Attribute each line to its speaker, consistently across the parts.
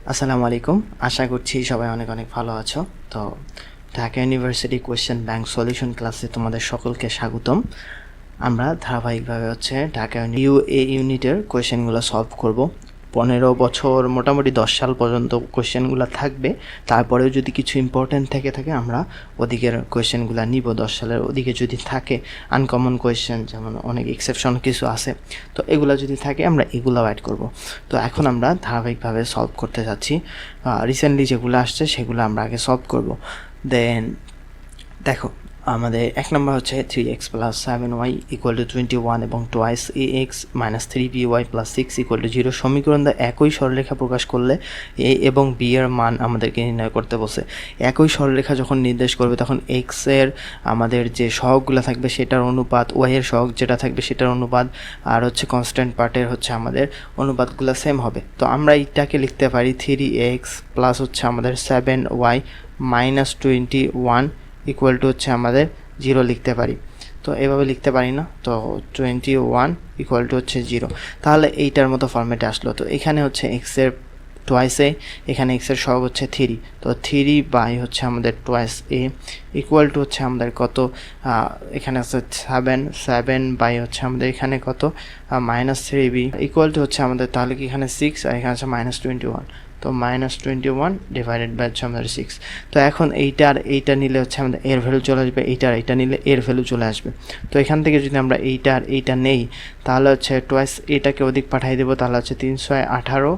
Speaker 1: আসসালামু আলাইকুম। আশা করছি সবাই অনেক অনেক ভালো আছো। তো Dhaka university question bank solution ক্লাসে তোমাদের সকলকে স্বাগতম। আমরা ধারাবাহিকভাবে ঢাকা এ ইউনিটের কোয়েশ্চেনগুলো সলভ করব। 15 বছর মোটামুটি 10 সাল পর্যন্ত কোয়েশ্চেনগুলো থাকবে। তারপরেও যদি কিছু ইম্পর্টেন্ট থাকে আমরা ওদিকের কোয়েশ্চেনগুলো নিব। 10 সালের ওদিকে যদি থাকে আনকমন কোয়েশ্চেন, যেমন অনেক এক্সেপশন কিছু আছে, তো এগুলো যদি থাকে আমরা এগুলো অ্যাড করব। তো এখন আমরা ধারাবাহিকভাবে সলভ করতে যাচ্ছি। রিসেন্টলি যেগুলো আসছে সেগুলো আমরা আগে সলভ করব। দেন দেখো, আমাদের এক নম্বর হচ্ছে 3x plus 7y equal to 21 এবং twice ax minus 3by plus 6 equal to 0 সমীকরণ দ্বারা একই সরলরেখা প্রকাশ করলে a এবং b এর মান আমাদেরকে নির্ণয় করতে বসে। একই সরলরেখা যখন নির্দেশ করবে তখন x এর আমাদের যে সহগগুলো থাকবে সেটার অনুপাত, y এর সহগ যেটা থাকবে সেটার অনুপাত, আর কনস্ট্যান্ট পার্টের আমাদের অনুপাতগুলো সেম হবে। তো আমরা এটাকে লিখতে পারি 3x প্লাস আমাদের 7y মাইনাস 21 ইকুয়াল টু আমাদের 0 লিখতে পারি। তো এভাবে লিখতে পারি না, তো 21 ইকুয়াল টু 0। তাহলে এইটার মতো ফরম্যাটে আসলো। তো এখানে এক্সের টোয়াইসে, এখানে এক্সের সহগ 3, তো 3 বাই আমাদের টোয়াইস এ ইকুয়াল টু আমাদের কত, এখানে আছে 7 বাই আমাদের এখানে কত মাইনাস 3b ইকুয়াল টু আমাদের, তাহলে কি এখানে 6 আর এখানে আছে মাইনাস 21, তো মাইনাস 21 ডিভাইডেড বাই আমাদের 6। তো এখন এইটা নিলে আমাদের এর ভ্যালু চলে আসবে, এইটা নিলে এর ভ্যালু চলে আসবে। তো এখান থেকে যদি আমরা এইটা নেই তাহলে টোয়াইস এটাকে ওদিক পাঠিয়ে দেবো, তাহলে 318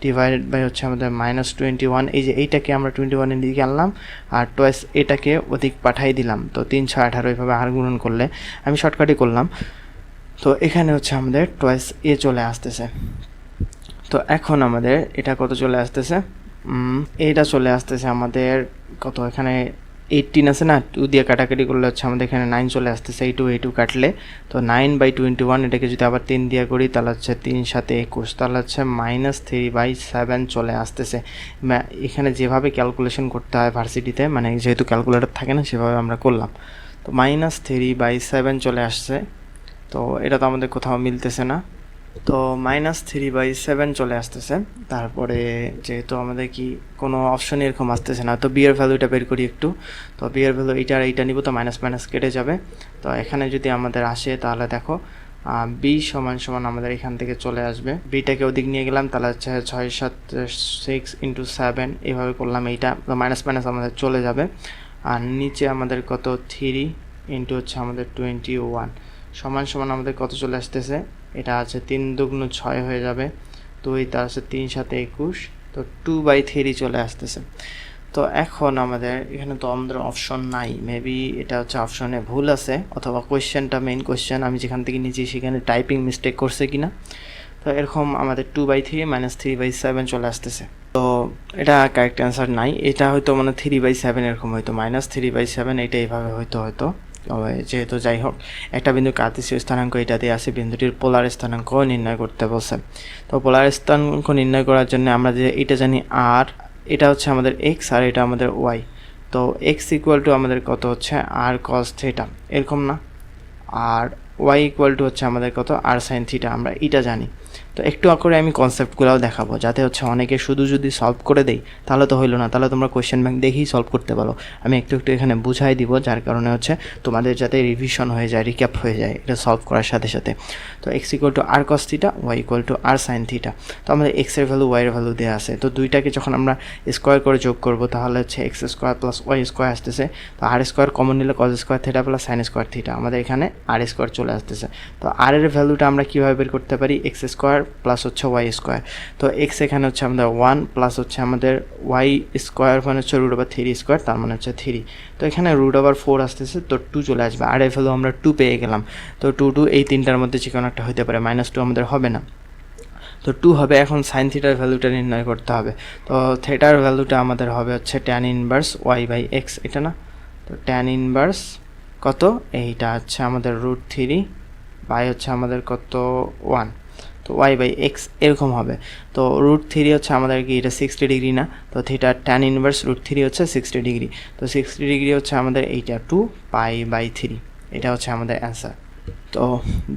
Speaker 1: ডিভাইডেড বাই আমাদের মাইনাস 21। এই যে এইটাকে আমরা 21 এর দিকে আনলাম আর টোয়াইস এটাকে ওদিক পাঠিয়ে দিলাম, তো 318 এইভাবে আর গুণন করলে, আমি শর্টকাটই করলাম। তো এখানে আমাদের টোয়াইস এ চলে আসতেছে। তো এখন আমাদের এটা কত চলে আসতেছে, এইটা চলে আসতেছে আমাদের কত, এখানে 18 আছে না, 2 দিয়ে কাটাকাটি করলে আমাদের এখানে 9 চলে আসতেছে। এই টু কাটলে তো 9/21, এটাকে যদি আবার 3 দিয়ে করি তাহলে 3 সাথে 21, তাহলে মাইনাস 3/7 চলে আসতেছে। এখানে যেভাবে ক্যালকুলেশন করতে হয় ভার্সিটিতে, মানে যেহেতু ক্যালকুলেটর থাকে না সেভাবে আমরা করলাম। তো মাইনাস 3/7 চলে আসছে। তো এটা তো আমাদের কোথাও মিলতেছে না, তো মাইনাস 3/7 চলে আসতেছে। তারপরে যেহেতু আমাদের কি কোনো অপশন এরকম আসতেছে না, তো বি এর ভ্যালুটা বের করি একটু। তো বি এর ভ্যালু এইটা নিব, তো মাইনাস মাইনাস কেটে যাবে। তো এখানে যদি আমাদের আসে তাহলে দেখো বি সমান সমান আমাদের এখান থেকে চলে আসবে, বিটাকে ওদিক নিয়ে গেলাম তাহলে 6 7 6 ইন্টু 7 এইভাবে করলাম, এইটা তো মাইনাস মাইনাস আমাদের চলে যাবে। আর নিচে আমাদের কত 3 ইন্টু আমাদের 21 সমান সমান আমাদের কত চলে আসতেছে, এটা 3 দুগুণ 6 হয়ে যাবে, 2 তার 3 সাথে 21, তো 2/3 চলে আসতেছে। তো এখন আমাদের এখানে তো আমাদের অপশন নাই, মেবি এটা অপশনে ভুল আছে, অথবা কোয়েশ্চেনটা মেইন কোয়েশ্চেন আমি যেখান থেকে নিয়েছি সেখানে টাইপিং মিস্টেক করছে কিনা। তো এরকম আমাদের 2/3 মাইনাস 3/7 চলে আসতেছে। তো এটা কারেক্ট অ্যান্সার নাই, এটা হয়তো মানে 3/7 এরকম হয়তো, মাইনাস 3/7 এটা এইভাবে হয়তো। যেহেতু যাই হোক, একটা বিন্দু কার্তেশীয় স্থানাঙ্ক এটাতে আছে, বিন্দুটির পোলার স্থানাঙ্ক নির্ণয় করতে বলছে। তো পোলার স্থানাঙ্ক নির্ণয় করার জন্য আমরা যে এটা জানি আর, এটা আমাদের এক্স আর এটা আমাদের ওয়াই। তো এক্স ইকুয়াল টু আমাদের কত আর কস থিটা এরকম না, আর ওয়াই ইকুয়াল টু আমাদের কত আর সাইন থিটা, আমরা এটা জানি। তো একটু করে আমি কনসেপ্টগুলোও দেখাবো, যাতে অনেকে শুধু যদি সলভ করে দেই তাহলে তো হইলো না, তাহলে তোমরা কোয়েশ্চেন ব্যাংক দেখেই সলভ করতে পারো। আমি একটু এখানে বুঝাই দিব, যার কারণে তোমাদের যাতে রিভিশন হয়ে যায়, রিক্যাপ হয়ে যায় এটা সলভ করার সাথে সাথে। তো X equal to R cos theta, Y equal to R sine theta. তো আমাদের এক্সের ভ্যালু ওয়াইয়ের ভ্যালু দেওয়া আছে, তো দুইটাকে যখন আমরা স্কোয়ার করে যোগ করবো তাহলে X square plus Y square আসতেছে। তো আর স্কোয়ার কমন নিলে cos square theta plus sine square theta, আমাদের এখানে আর স্কোয়ার চলে আসতেছে। তো আর এর ভ্যালুটা আমরা কীভাবে বের করতে পারি, x square plus Y square. তো এক্স এখানে আমাদের 1 প্লাস আমাদের ওয়াই স্কোয়ার মানে √3 স্কোয়ার, তার মানে 3। তো এখানে √4 আসতেছে, তো 2 চলে আসবে, আর এর ভ্যালু আমরা 2 পেয়ে গেলাম। তো 2 এই তিনটার মধ্যে যে কোনো একটা হতে পারে, -2 আমাদের হবে না, তো 2 হবে। এখন সাইন থিটার ভ্যালুটা নির্ণয় করতে হবে। তো থিটার ভ্যালুটা আমাদের হবে tan inverse Y by X, এটা না, তো ট্যান ইনভার্স কত, এইটা আমাদের √3 বাই আমাদের কত 1, তো ওয়াই বাই এক্স এরকম হবে। তো √3 আমাদের কি এটা 60 ডিগ্রি না, তো থিটা ট্যান ইনভার্স √3 60 ডিগ্রি, তো 60 ডিগ্রি আমাদের এইটা 2π/3, এটা আমাদের অ্যান্সার। তো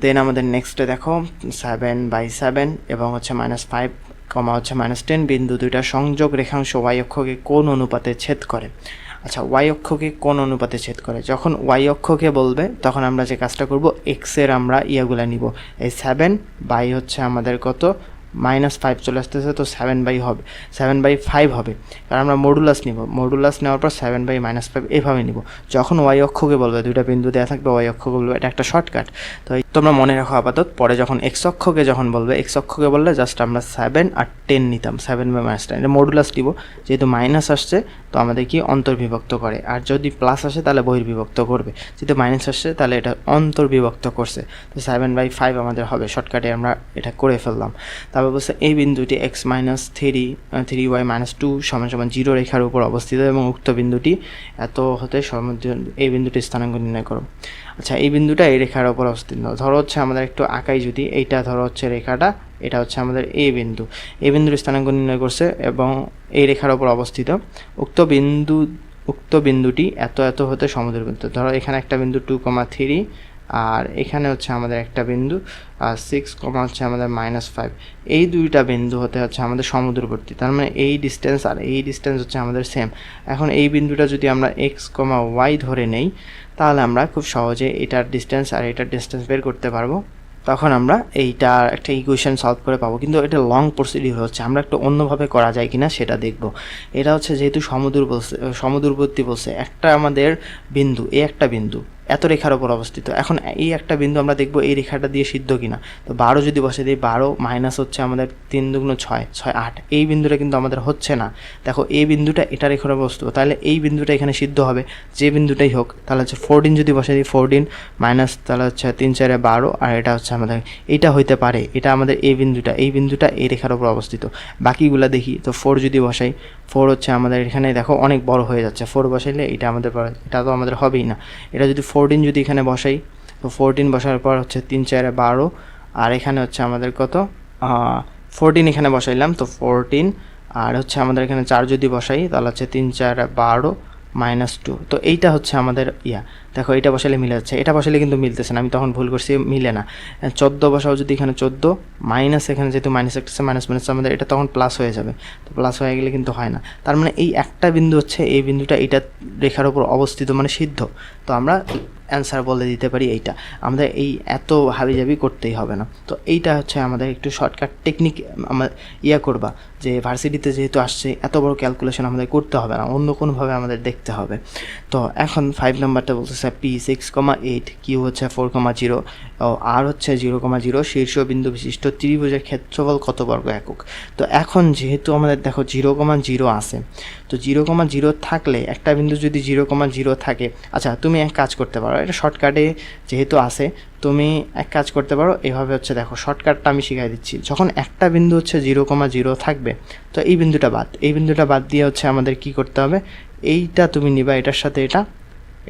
Speaker 1: দেন আমাদের নেক্সটে দেখো 7/7 এবং -5 কমা হচ্ছে -10 বিন্দু দুইটা সংযোগ রেখাংশ y অক্ষকে কোন অনুপাতে ছেদ করে। আচ্ছা, y অক্ষকে কোন অনুপাতে ছেদ করে? যখন y অক্ষকে বলবে তখন আমরা যে কাজটা করব, x এর আমরা ইয়াগুলা নিব। এই 7 বাই হচ্ছে আমাদের কত, -5 চলে আসতেছে, তো 7/5 হবে, 7/5 হবে, কারণ আমরা মডুলাস নিব। মডুলাস নেওয়ার পর 7/-5 এভাবে নিব। যখন y অক্ষকে বলবে, দুইটা বিন্দু দেওয়া থাকবে, y অক্ষকে বলবে, এটা একটা শর্টকাট। তো তোমরা মনে রাখো আপাতত, পরে যখন x অক্ষকে যখন বলবে, x অক্ষকে বললে জাস্ট আমরা 7 আর 10 নিতাম, 7/-10, এটা মডুলাস নিব। যেহেতু মাইনাস আসছে তো আমাদের কি অন্তর্বিভক্ত করে, আর যদি প্লাস আসে তাহলে বহির্বিভক্ত করবে। যেহেতু মাইনাস আসছে তাহলে এটা অন্তর্বিভক্ত করছে, তো 7/5 আমাদের হবে। শর্টকাটে আমরা এটা করে ফেললাম। তারপর বলছে এই বিন্দুটি x - 3y - 2 = 0 রেখার উপর অবস্থিত এবং উক্ত বিন্দুটি এত হতে এই বিন্দুটি স্থানাঙ্ক নির্ণয় করো। আচ্ছা, এই বিন্দুটা এই রেখার উপর অবস্থিত। ধরো হচ্ছে আমাদের একটু আঁকাই, যদি এইটা ধরো হচ্ছে রেখাটা, এটা হচ্ছে আমাদের এই বিন্দু, এই বিন্দুর স্থানাঙ্ক নির্ণয় করছে এবং এই রেখার উপর অবস্থিত। উক্ত বিন্দুটি এত এত হতে সমদ্বিবৃত্ত। ধরো এখানে একটা বিন্দু 2,3, আর এখানে হচ্ছে আমাদের একটা বিন্দু 6, হচ্ছে আমাদের -5। এই দুইটা বিন্দু হতে হচ্ছে আমাদের সমদূরবর্তী, তার মানে এই ডিস্টেন্স আর এই ডিস্টেন্স হচ্ছে আমাদের সেম। এখন এই বিন্দুটা যদি আমরা x, y ধরে নেই, তাহলে আমরা খুব সহজে এটার ডিস্টেন্স আর এটার ডিস্টেন্স বের করতে পারবো। তখন আমরা এইটা একটা ইকুয়েশন সলভ করে পাবো। কিন্তু এটা লং প্রসিডিউর হচ্ছে, আমরা একটু অন্যভাবে করা যায় কিনা সেটা দেখব। এটা হচ্ছে যেহেতু সমদূরবর্তী বলছে, একটা আমাদের বিন্দু, এই একটা বিন্দু এত রেখার ওপর অবস্থিত। এখন এই একটা বিন্দু আমরা দেখব এই রেখাটা দিয়ে সিদ্ধ কিনা। তো 12 যদি বসে দিই, 12 মাইনাস হচ্ছে আমাদের 3 দুগুণ 6, 6 8, এই বিন্দুটা কিন্তু আমাদের হচ্ছে না। দেখো এই বিন্দুটা এটা রেখার বস্তু, তাহলে এই বিন্দুটা এখানে সিদ্ধ হবে, যে বিন্দুটাই হোক। তাহলে হচ্ছে 14 যদি বসে দিই, 14 মাইনাস তাহলে হচ্ছে 3 4 12, আর এটা হচ্ছে আমাদের এইটা হইতে পারে, এটা আমাদের এই বিন্দুটা এই রেখার ওপর অবস্থিত। বাকিগুলা দেখি, তো 4 যদি বসাই, 4 হচ্ছে আমাদের এখানে দেখো অনেক বড় হয়ে যাচ্ছে, 4 বসাইলে এটা আমাদের এটা তো আমাদের হবেই না। এটা যদি 14 যদি এখানে বসাই, তো 14 বসার পর হচ্ছে 3 4 12, আর এখানে হচ্ছে আমাদের কত 14 এখানে বসাইলাম, তো 14, আর হচ্ছে আমাদের এখানে 4 যদি বসাই তাহলে হচ্ছে 3 4 12 -2। তো এইটা হচ্ছে আমাদের দেখো এটা বসালে মিলে যাচ্ছে, এটা বসালে কিন্তু মিলতেছে না, আমি তখন ভুল করছি, মিলে না। 14 বসাও যদি এখানে 14, মাইনাস এখানে যেহেতু মাইনাস একটা মাইনাস আমাদের এটা তখন প্লাস হয়ে যাবে, তো প্লাস হয়ে গেলে কিন্তু হয় না। তার মানে এই একটা বিন্দু হচ্ছে এই বিন্দুটা এইটা রেখার উপর অবস্থিত, মানে সিদ্ধ। তো আমরা অ্যান্সার বলে দিতে পারি এইটা, আমাদের এই এত হাবিজাবি করতেই হবে না। তো এইটা হচ্ছে আমাদের একটু শর্টকাট টেকনিক, আমরা করবা যে ভার্সিটিতে যেহেতু আসছে এত বড় ক্যালকুলেশন আমাদের করতে হবে না, অন্য কোনোভাবে আমাদের দেখতে হবে। তো এখন 5 নাম্বারটা বলতেছে P 6,8, Q হচ্ছে 4,0, আর হচ্ছে 0,0 শীর্ষবিন্দু বিশিষ্ট ত্রিভুজের ক্ষেত্রফল কত বর্গ একক। তো এখন যেহেতু আমাদের দেখো 0,0 আছে, তো 0,0 থাকলে একটা বিন্দু যদি 0,0 থাকে, আচ্ছা তুমি এক কাজ করতে পারো, এটা শর্টকাটে যেহেতু আছে, তুমি এক কাজ করতে পারো এভাবে হচ্ছে, দেখো শর্টকাটটা আমি শিখাই দিচ্ছি। যখন একটা বিন্দু হচ্ছে 0,0 থাকবে, তো এই বিন্দুটা বাদ দিয়ে হচ্ছে আমাদের কি করতে হবে, এইটা তুমি নিবা, এটার সাথে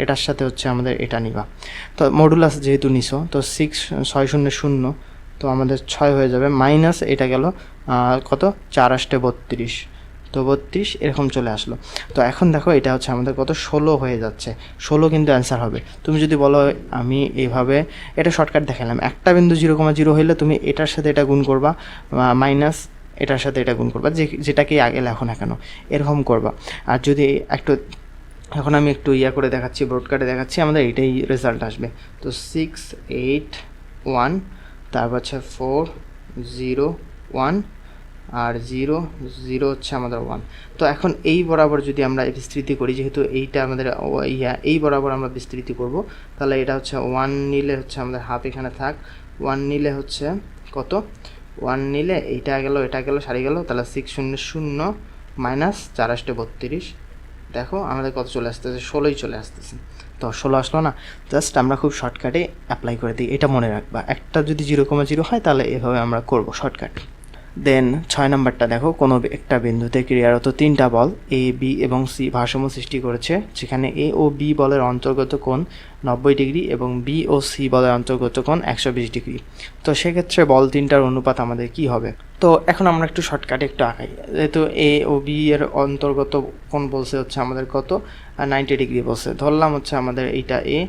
Speaker 1: এটার সাথে হচ্ছে আমাদের এটা নিবা। তো মডুলাস যেহেতু নিছো, তো 6 6 0 0, তো আমাদের 6 হয়ে যাবে, মাইনাস এটা গেল কত 4 8 32, তো 32 এরকম চলে আসলো। তো এখন দেখো এটা হচ্ছে আমাদের কত 16 হয়ে যাচ্ছে, 16 কিন্তু অ্যান্সার হবে। তুমি যদি বলো আমি এইভাবে, এটা শর্টকাট দেখালাম, একটা বিন্দু 0,0 হইলে তুমি এটার সাথে এটা গুণ করবা, মাইনাস এটার সাথে এটা গুণ করবা, যেটাকে আগে লেখো না কেন এরকম করবা। আর যদি একটু এখন আমি একটু করে দেখাচ্ছি, ব্রডকাটে দেখাচ্ছি, আমাদের এটাই রেজাল্ট আসবে। তো 6 8 1, তারপর হচ্ছে 4 0 1, আর 0 0 হচ্ছে আমাদের 1। তো এখন এই বরাবর যদি আমরা বিস্তৃতি করি, যেহেতু এইটা আমাদের এই বরাবর আমরা বিস্তৃতি করব, তাহলে এটা হচ্ছে 1 নিলে হচ্ছে আমাদের হাফ এখানে থাক, 1 নিলে হচ্ছে কত, 1 নিলে এটা গেল সারি গেল, তাহলে 6 0 0 মাইনাস 4 8 32, দেখো আমাদের কত চলে আসতেছে, 16ই চলে আসতেছে। তো 16 আসলো না, জাস্ট আমরা খুব শর্টকাটে অ্যাপ্লাই করে দিই, এটা মনে রাখবা। একটা যদি 0,0 হয় তাহলে এভাবে আমরা করব শর্টকাট। দেন 6 নাম্বারটা দেখো, কোনো একটা বিন্দুতে ক্রিয়ারত 3টা বল এ বি এবং সি ভারসাম্য সৃষ্টি করেছে, যেখানে এ ও বি বলের অন্তর্গত কোণ 90 ডিগ্রি এবং বি ও সি বলের অন্তর্গত কোণ 120 ডিগ্রি। তো সেক্ষেত্রে বল 3টার অনুপাত আমাদের কি হবে। তো এখন আমরা একটু শর্টকাটে একটু আঁকাই, যেহেতু এ ও বি এর অন্তর্গত কোণ বলছে হচ্ছে আমাদের কত 90 ডিগ্রি বলছে, ধরলাম হচ্ছে আমাদের এইটা এ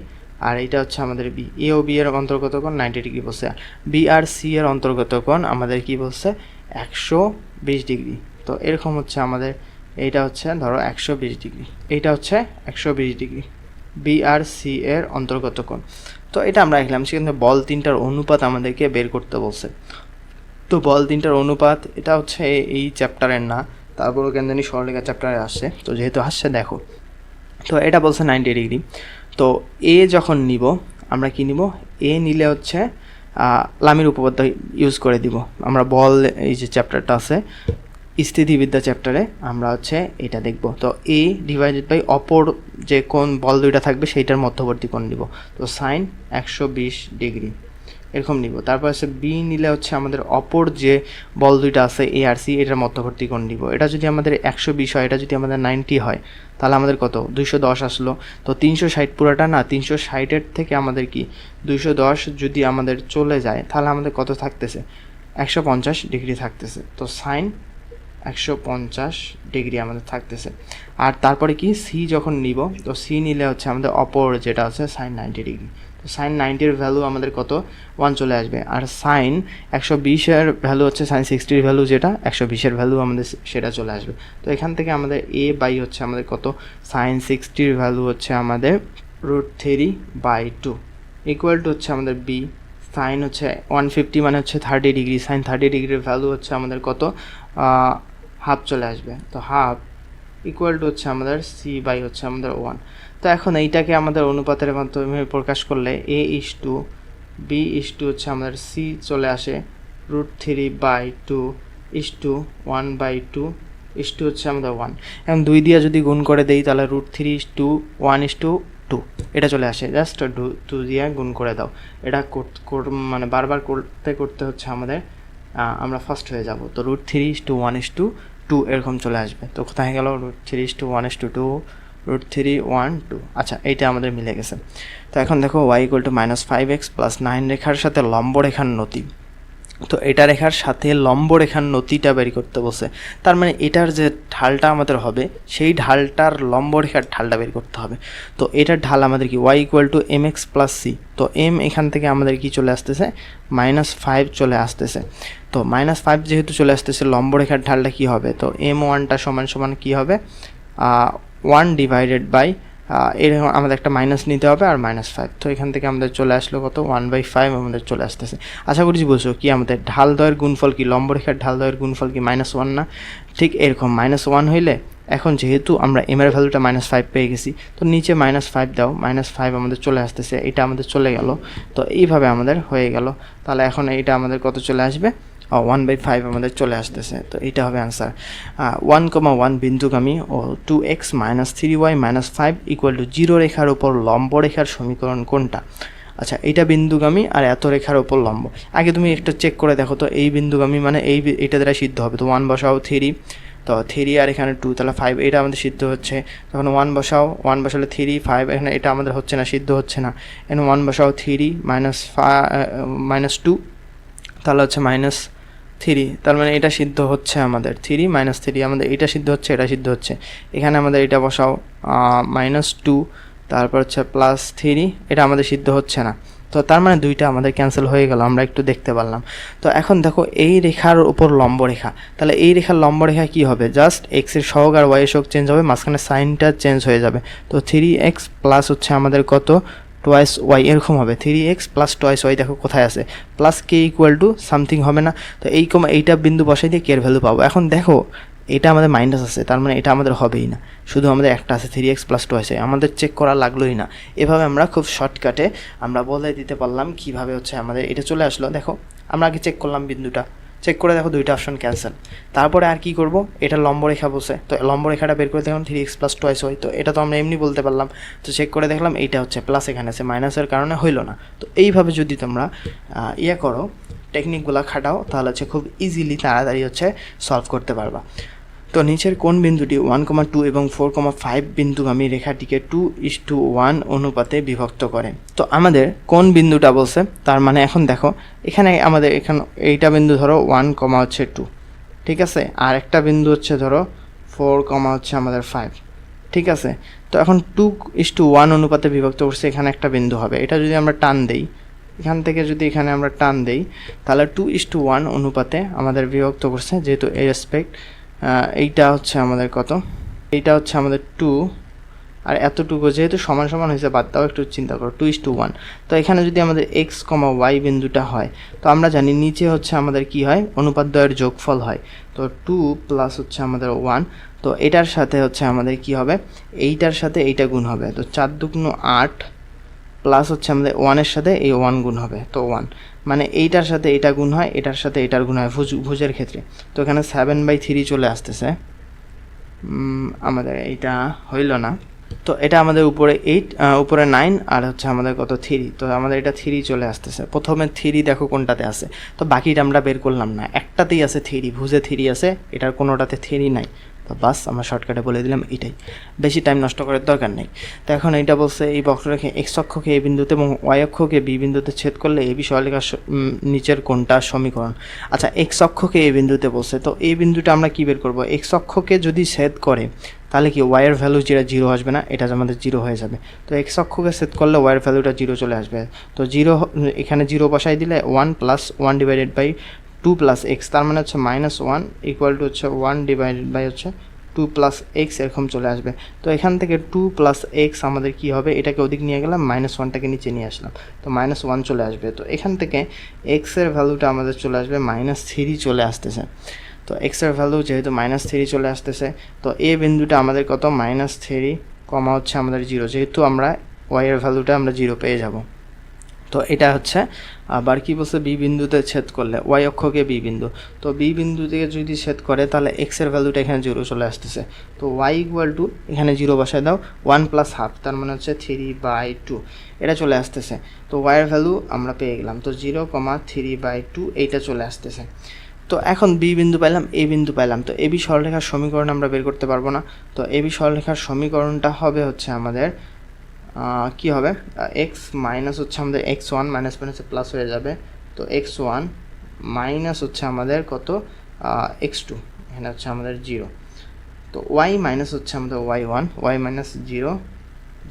Speaker 1: আর এইটা হচ্ছে আমাদের বি। এ ও বি এর অন্তর্গত কোণ 90 ডিগ্রি বলছে, বি আর সি এর অন্তর্গত কোণ আমাদের কি বলছে 120 ডিগ্রি। তো এরকম হচ্ছে আমাদের এইটা হচ্ছে ধরো 120 ডিগ্রি, এইটা হচ্ছে 120 ডিগ্রি, বি আর সি এর অন্তর্গত কোণ। তো এটা আমরা লিখলাম, সেখানে বল তিনটার অনুপাত আমাদেরকে বের করতে বলছে। তো বল তিনটার অনুপাত এটা হচ্ছে এই চ্যাপ্টারের না, তারপরও কেন জানি সরলরেখা চ্যাপ্টারে আসছে, তো যেহেতু আসছে দেখো। তো এটা বলছে 90 ডিগ্রি। তো এ যখন নিব আমরা কি নিব, এ নিলে হচ্ছে লামির উপপাদ্য ইউজ করে দিব। আমরা বল এই যে চ্যাপ্টারটা আছে স্থিতিবিদ্যা চ্যাপ্টারে আমরা হচ্ছে এটা দেখব। তো এ ডিভাইডেড বাই অপর যে কোন বল দুইটা থাকবে সেইটার মধ্যবর্তী কোণ নিব। তো সাইন 120 ডিগ্রি এরকম নিব। তারপর হচ্ছে বি নিলে হচ্ছে আমাদের অপর যে বল দুইটা আছে এ আর সি, এটার মধ্যবর্তী কোণ নিব। এটা যদি আমাদের 120 হয়, এটা যদি আমাদের 90 হয়, তাহলে আমাদের কত 210 আসলো। তো 360 পুরোটা না, 360-এর থেকে আমাদের কি 210 যদি আমাদের চলে যায় তাহলে আমাদের কত থাকতেছে, 150 ডিগ্রি থাকতেছে। তো সাইন 150 ডিগ্রি আমাদের থাকতেছে। আর তারপরে কি সি যখন নিব, তো সি নিলে হচ্ছে আমাদের অপর যেটা আছে সাইন 90 ডিগ্রি। তো সাইন 90-এর ভ্যালু আমাদের কত 1 চলে আসবে। আর সাইন 120-এর ভ্যালু হচ্ছে সাইন 60-এর ভ্যালু যেটা 120-এর ভ্যালু আমাদের সেটা চলে আসবে। তো এখান থেকে আমাদের এ বাই হচ্ছে আমাদের কত, সাইন 60-এর ভ্যালু হচ্ছে আমাদের √3/2 ইকুয়াল টু হচ্ছে আমাদের বি সাইন হচ্ছে 150 মানে হচ্ছে 30 ডিগ্রি, সাইন 30 ডিগ্রির ভ্যালু হচ্ছে আমাদের কত হাফ চলে আসবে। তো হাফ ইকুয়াল টু হচ্ছে আমাদের সি বাই হচ্ছে আমাদের 1। তো এখন এইটাকে আমাদের অনুপাতের মাধ্যমে প্রকাশ করলে a:2 b:2 হচ্ছে আমাদের সি চলে আসে √3/2 1/2 হচ্ছে আমাদের 1। এখন 2 দিয়ে যদি গুণ করে দেই তাহলে √3:1:2 এটা চলে আসে। জাস্ট 2 দিয়ে গুণ করে দাও। এটা মানে বারবার করতে করতে হচ্ছে আমাদের আমরা ফার্স্ট হয়ে যাব। তো √3:1:2 এরকম চলে আসবে। তো কোথায় গেল √3:1:2 √3:1:2। আচ্ছা, এইটা আমাদের মিলে গেছে। তো এখন দেখো y = -5x + 9 রেখার সাথে লম্ব রেখার নতি। তো এটা রেখার সাথে লম্ব রেখার নতিটা বের করতে বসে, তার মানে এটার যে ঢালটা আমাদের হবে সেই ঢালটার লম্ব রেখার ঢালটা বের করতে হবে। তো এটার ঢাল আমাদের কি y = mx + c। তো m এখান থেকে আমাদের কি চলে আসতেছে -5 চলে আসতেছে। তো -5 যেহেতু চলে আসতেছে, লম্ব রেখার ঢালটা কি হবে, তো m1টা সমান কি হবে 1 ডিভাইডেড বাই এরকম আমাদের একটা মাইনাস নিতে হবে আর -5। তো এখান থেকে আমাদের চলে আসলো কত 1/5 আমাদের চলে আসতেছে। আশা করছি বুঝছো কি আমাদের ঢাল দ্বয়ের গুণফল কি, লম্ব রেখার ঢাল দ্বয়ের গুণফল কি -1 না। ঠিক এরকম -1 হইলে এখন যেহেতু আমরা m এর ভ্যালুটা -5 পেয়ে গেছি, তো নিচে -5 দাও, -5 আমাদের চলে আসতেছে, এটা আমাদের চলে গেল। তো এইভাবে আমাদের হয়ে গেল। তাহলে এখন এইটা আমাদের কত চলে আসবে 1/5 আমাদের চলে আসতেছে। তো এইটা হবে অ্যান্সার। 1,1 বিন্দুগামী ও 2x - 3y - 5 = 0 রেখার উপর লম্ব রেখার সমীকরণ কোনটা? আচ্ছা, এইটা বিন্দুগামী আর এত রেখার উপর লম্ব। আগে তুমি একটু চেক করে দেখো তো, এই বিন্দুগামী মানে এইটা দ্বারা সিদ্ধ হবে। তো 1 বসাও 3, তো 3 আর এখানে 2 তাহলে 5, এটা আমাদের সিদ্ধ হচ্ছে। তখন 1 বসাও, 1 বসালে 3 5, এখানে এটা আমাদের হচ্ছে না, সিদ্ধ হচ্ছে না। এখানে 1 বসাও 3 -2 তাহলে হচ্ছে -3, তার মানে এটা সিদ্ধ হচ্ছে আমাদের 3 -3 আমাদের এটা সিদ্ধ হচ্ছে, এটা সিদ্ধ হচ্ছে। এখানে আমাদের এটা বসাও -2 তারপর হচ্ছে +3, এটা আমাদের সিদ্ধ হচ্ছে না। তো তার মানে দুইটা আমাদের ক্যান্সেল হয়ে গেল, আমরা একটু দেখতে পারলাম। তো এখন দেখো এই রেখার উপর লম্ব রেখা, তাহলে এই রেখার লম্ব রেখা কি হবে, জাস্ট x এর সহগ আর y এর সহগ চেঞ্জ হবে, মাঝখানে সাইনটা চেঞ্জ হয়ে যাবে। তো 3x প্লাস হচ্ছে আমাদের কত টুয়াইস ওয়াই এরকম হবে। 3x + টুয়াইস ওয়াই দেখো কোথায় আছে, প্লাস কে = সামথিং হবে না। তো এইটা বিন্দু বসাই দিয়ে কে এর ভ্যালু পাবো। এখন দেখো এটা আমাদের মাইনাস আছে, তার মানে এটা আমাদের হবেই না, শুধু আমাদের একটা আছে 3x + টুয়াইস ওয়াই, আমাদের চেক করা লাগলোই না। এভাবে আমরা খুব শর্টকাটে আমরা বলে দিতে পারলাম কিভাবে হচ্ছে আমাদের এটা চলে আসলো। দেখো আমরা আগে চেক করলাম বিন্দুটা, চেক করে দেখো দুইটা অপশন ক্যান্সেল। তারপরে আর কি করব, এটা লম্ব রেখা বসে, তো লম্ব রেখাটা বের করে দেখলাম 3x + টুয়াইস ওয়াই, তো এটা তো আমরা এমনি বলতে পারলাম। তো চেক করে দেখলাম এইটা হচ্ছে প্লাস, এখানে আছে মাইনাসের কারণে হইল না। তো এইভাবে যদি তোমরা করো, টেকনিকগুলো খাটাও, তাহলে হচ্ছে খুব ইজিলি তাড়াতাড়ি হচ্ছে সলভ করতে পারবা। তো নিচের কোন বিন্দুটি 1,2 এবং 4,5 বিন্দুগামী রেখাটিকে 2:1 অনুপাতে বিভক্ত করে? তো আমাদের কোন বিন্দুটা বলছে, তার মানে এখন দেখো এখানে আমাদের এইটা বিন্দু ধরো 1,2, ঠিক আছে, আর একটা বিন্দু হচ্ছে ধরো 4, হচ্ছে আমাদের 5, ঠিক আছে। তো এখন 2:1 অনুপাতে বিভক্ত করছে, এখানে একটা বিন্দু হবে, এটা যদি আমরা টান দেই এখান থেকে যদি এখানে আমরা টান দেই তাহলে 2:1 অনুপাতে আমাদের বিভক্ত করছে, যেহেতু এই রেসপেক্ট এইটা হচ্ছে আমাদের কত, এইটা হচ্ছে আমাদের 2 আর এতটুকু যেহেতু সমান সমান হয়েছে, বাদ দাও, একটু চিন্তা করো 2:1। তো এখানে যদি আমাদের x, y বিন্দুটা হয়, তো আমরা জানি নিচে হচ্ছে আমাদের কি হয়, অনুপাত দ্বয়ের যোগফল হয়। তো 2 প্লাস হচ্ছে আমাদের 1, তো এটার সাথে হচ্ছে আমাদের কি হবে, এইটার সাথে এইটা গুণ হবে, তো 4 দুগুণ 8 প্লাস হচ্ছে আমাদের 1-এর সাথে এই 1 গুণ হবে, তো 1 মানে এইটার সাথে এইটা গুণ হয়, এটার সাথে এটার গুণ হয় ভুজের ক্ষেত্রে। তো এখানে 7/3 চলে আসতেছে, আমাদের এইটা হইল না। তো এটা আমাদের উপরে 8, উপরে 9 আর হচ্ছে আমাদের কত 3, তো আমাদের এটা 3 চলে আসতেছে। প্রথমে 3 দেখো কোনটাতে আছে, তো বাকিটা আমরা বের করলাম না, একটাতেই আছে 3, ভুজে 3 আছে, এটার কোনোটাতে 3 নাই। তো বাস আমরা শর্টকাটে বলে দিলাম এটাই, বেশি টাইম নষ্ট করার দরকার নেই। তো এখন এইটা বলছে এই বক্ররেখা x অক্ষকে a বিন্দুতে এবং y অক্ষকে b বিন্দুতে ছেদ করলে এই সরলরেখার নিচের কোনটা সমীকরণ। আচ্ছা, x অক্ষকে a বিন্দুতে বলছে, তো এই বিন্দুটা আমরা কি বের করব, x অক্ষকে যদি ছেদ করে তাহলে কি y এর ভ্যালু যেটা 0 আসবে না, এটা আমাদের 0 হয়ে যাবে। তো x অক্ষকে ছেদ করলে y এর ভ্যালুটা 0 চলে আসবে। তো 0 এখানে 0 বসাই দিলে 1 plus 1 divided by 2 plus x, তার মানে হচ্ছে -1 ইকুয়াল টু হচ্ছে 1 ডিভাইডেড বাই হচ্ছে 2 প্লাস x এরকম চলে আসবে। তো এখান থেকে 2 প্লাস x আমাদের কি হবে, এটাকে ওদিক নিয়ে গেলাম, -1টাকে নিচে নিয়ে আসলাম, তো -1 চলে আসবে। তো এখান থেকে x এর ভ্যালুটা আমাদের চলে আসবে -3 চলে আসতেছে। তো x এর ভ্যালু যেহেতু -3 চলে আসতেছে, তো a বিন্দুটা আমাদের কত, -3 কমা হচ্ছে আমাদের 0, যেহেতু আমরা y এর ভ্যালুটা আমরা 0 পেয়ে যাব। তো এটা হচ্ছে আবার কি বলছে, বি বিন্দুতে ছেদ করলে y অক্ষকে বি বিন্দু, তো বি বিন্দু থেকে যদি ছেদ করে তাহলে x এর ভ্যালুটা এখানে 0 চলে আসতেছে। তো y ইকুয়াল টু এখানে 0 বসায় দাও, 1 প্লাস হাফ, তার মানে হচ্ছে 3/2 এটা চলে আসতেছে। তো y এর ভ্যালু আমরা পেয়ে গেলাম, তো 0,3/2 এইটা চলে আসতেছে। তো এখন বি বিন্দু পাইলাম, এ বিন্দু পাইলাম, তো এবি সরলরেখার সমীকরণ আমরা বের করতে পারবো না। তো এবি সরলরেখার সমীকরণটা হবে হচ্ছে আমাদের কি হবে, x মাইনাস হচ্ছে আমাদের x1 মাইনাস মাইনাসে প্লাস হয়ে যাবে, তো x1 মাইনাস হচ্ছে আমাদের কত, x2, এখানে হচ্ছে আমাদের 0, তো y মাইনাস হচ্ছে আমাদের y1, y মাইনাস 0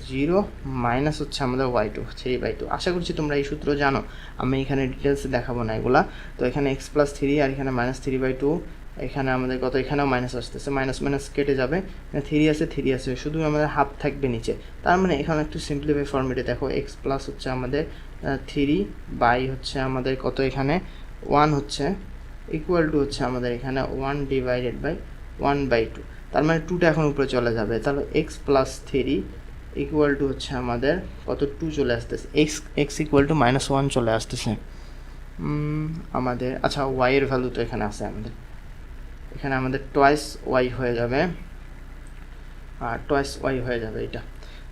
Speaker 1: 0 মাইনাস হচ্ছে আমাদের y2 3/2। আশা করছি তোমরা এই সূত্র জানো, আমি এখানে ডিটেলসে দেখাবো না এগুলা। তো এখানে x প্লাস 3 আর এখানে -3/2, এখানে আমাদের কত, এখানেও মাইনাস আসতেছে, মাইনাস মাইনাস কেটে যাবে, 3 আছে 3 আছে, শুধু আমাদের হাফ থাকবে নিচে। তার মানে এখানে একটু সিম্পলিফাই ফর্মেটে দেখো, x প্লাস হচ্ছে আমাদের 3 বাই হচ্ছে আমাদের কত, এখানে 1 হচ্ছে ইকুয়াল টু হচ্ছে আমাদের এখানে 1 ডিভাইডেড বাই 1/2, তার মানে 2টা এখন উপরে চলে যাবে, তাহলে x প্লাস 3 ইকুয়াল টু হচ্ছে আমাদের কত, 2 চলে আসতেছে, x ইকুয়াল টু -1 চলে আসতেছে আমাদের। আচ্ছা, y এর ভ্যালু তো এখানে আছে আমাদের, এখানে আমাদের টোয়াইস y হয়ে যাবে, আর টোয়াইস y হয়ে যাবে এটা।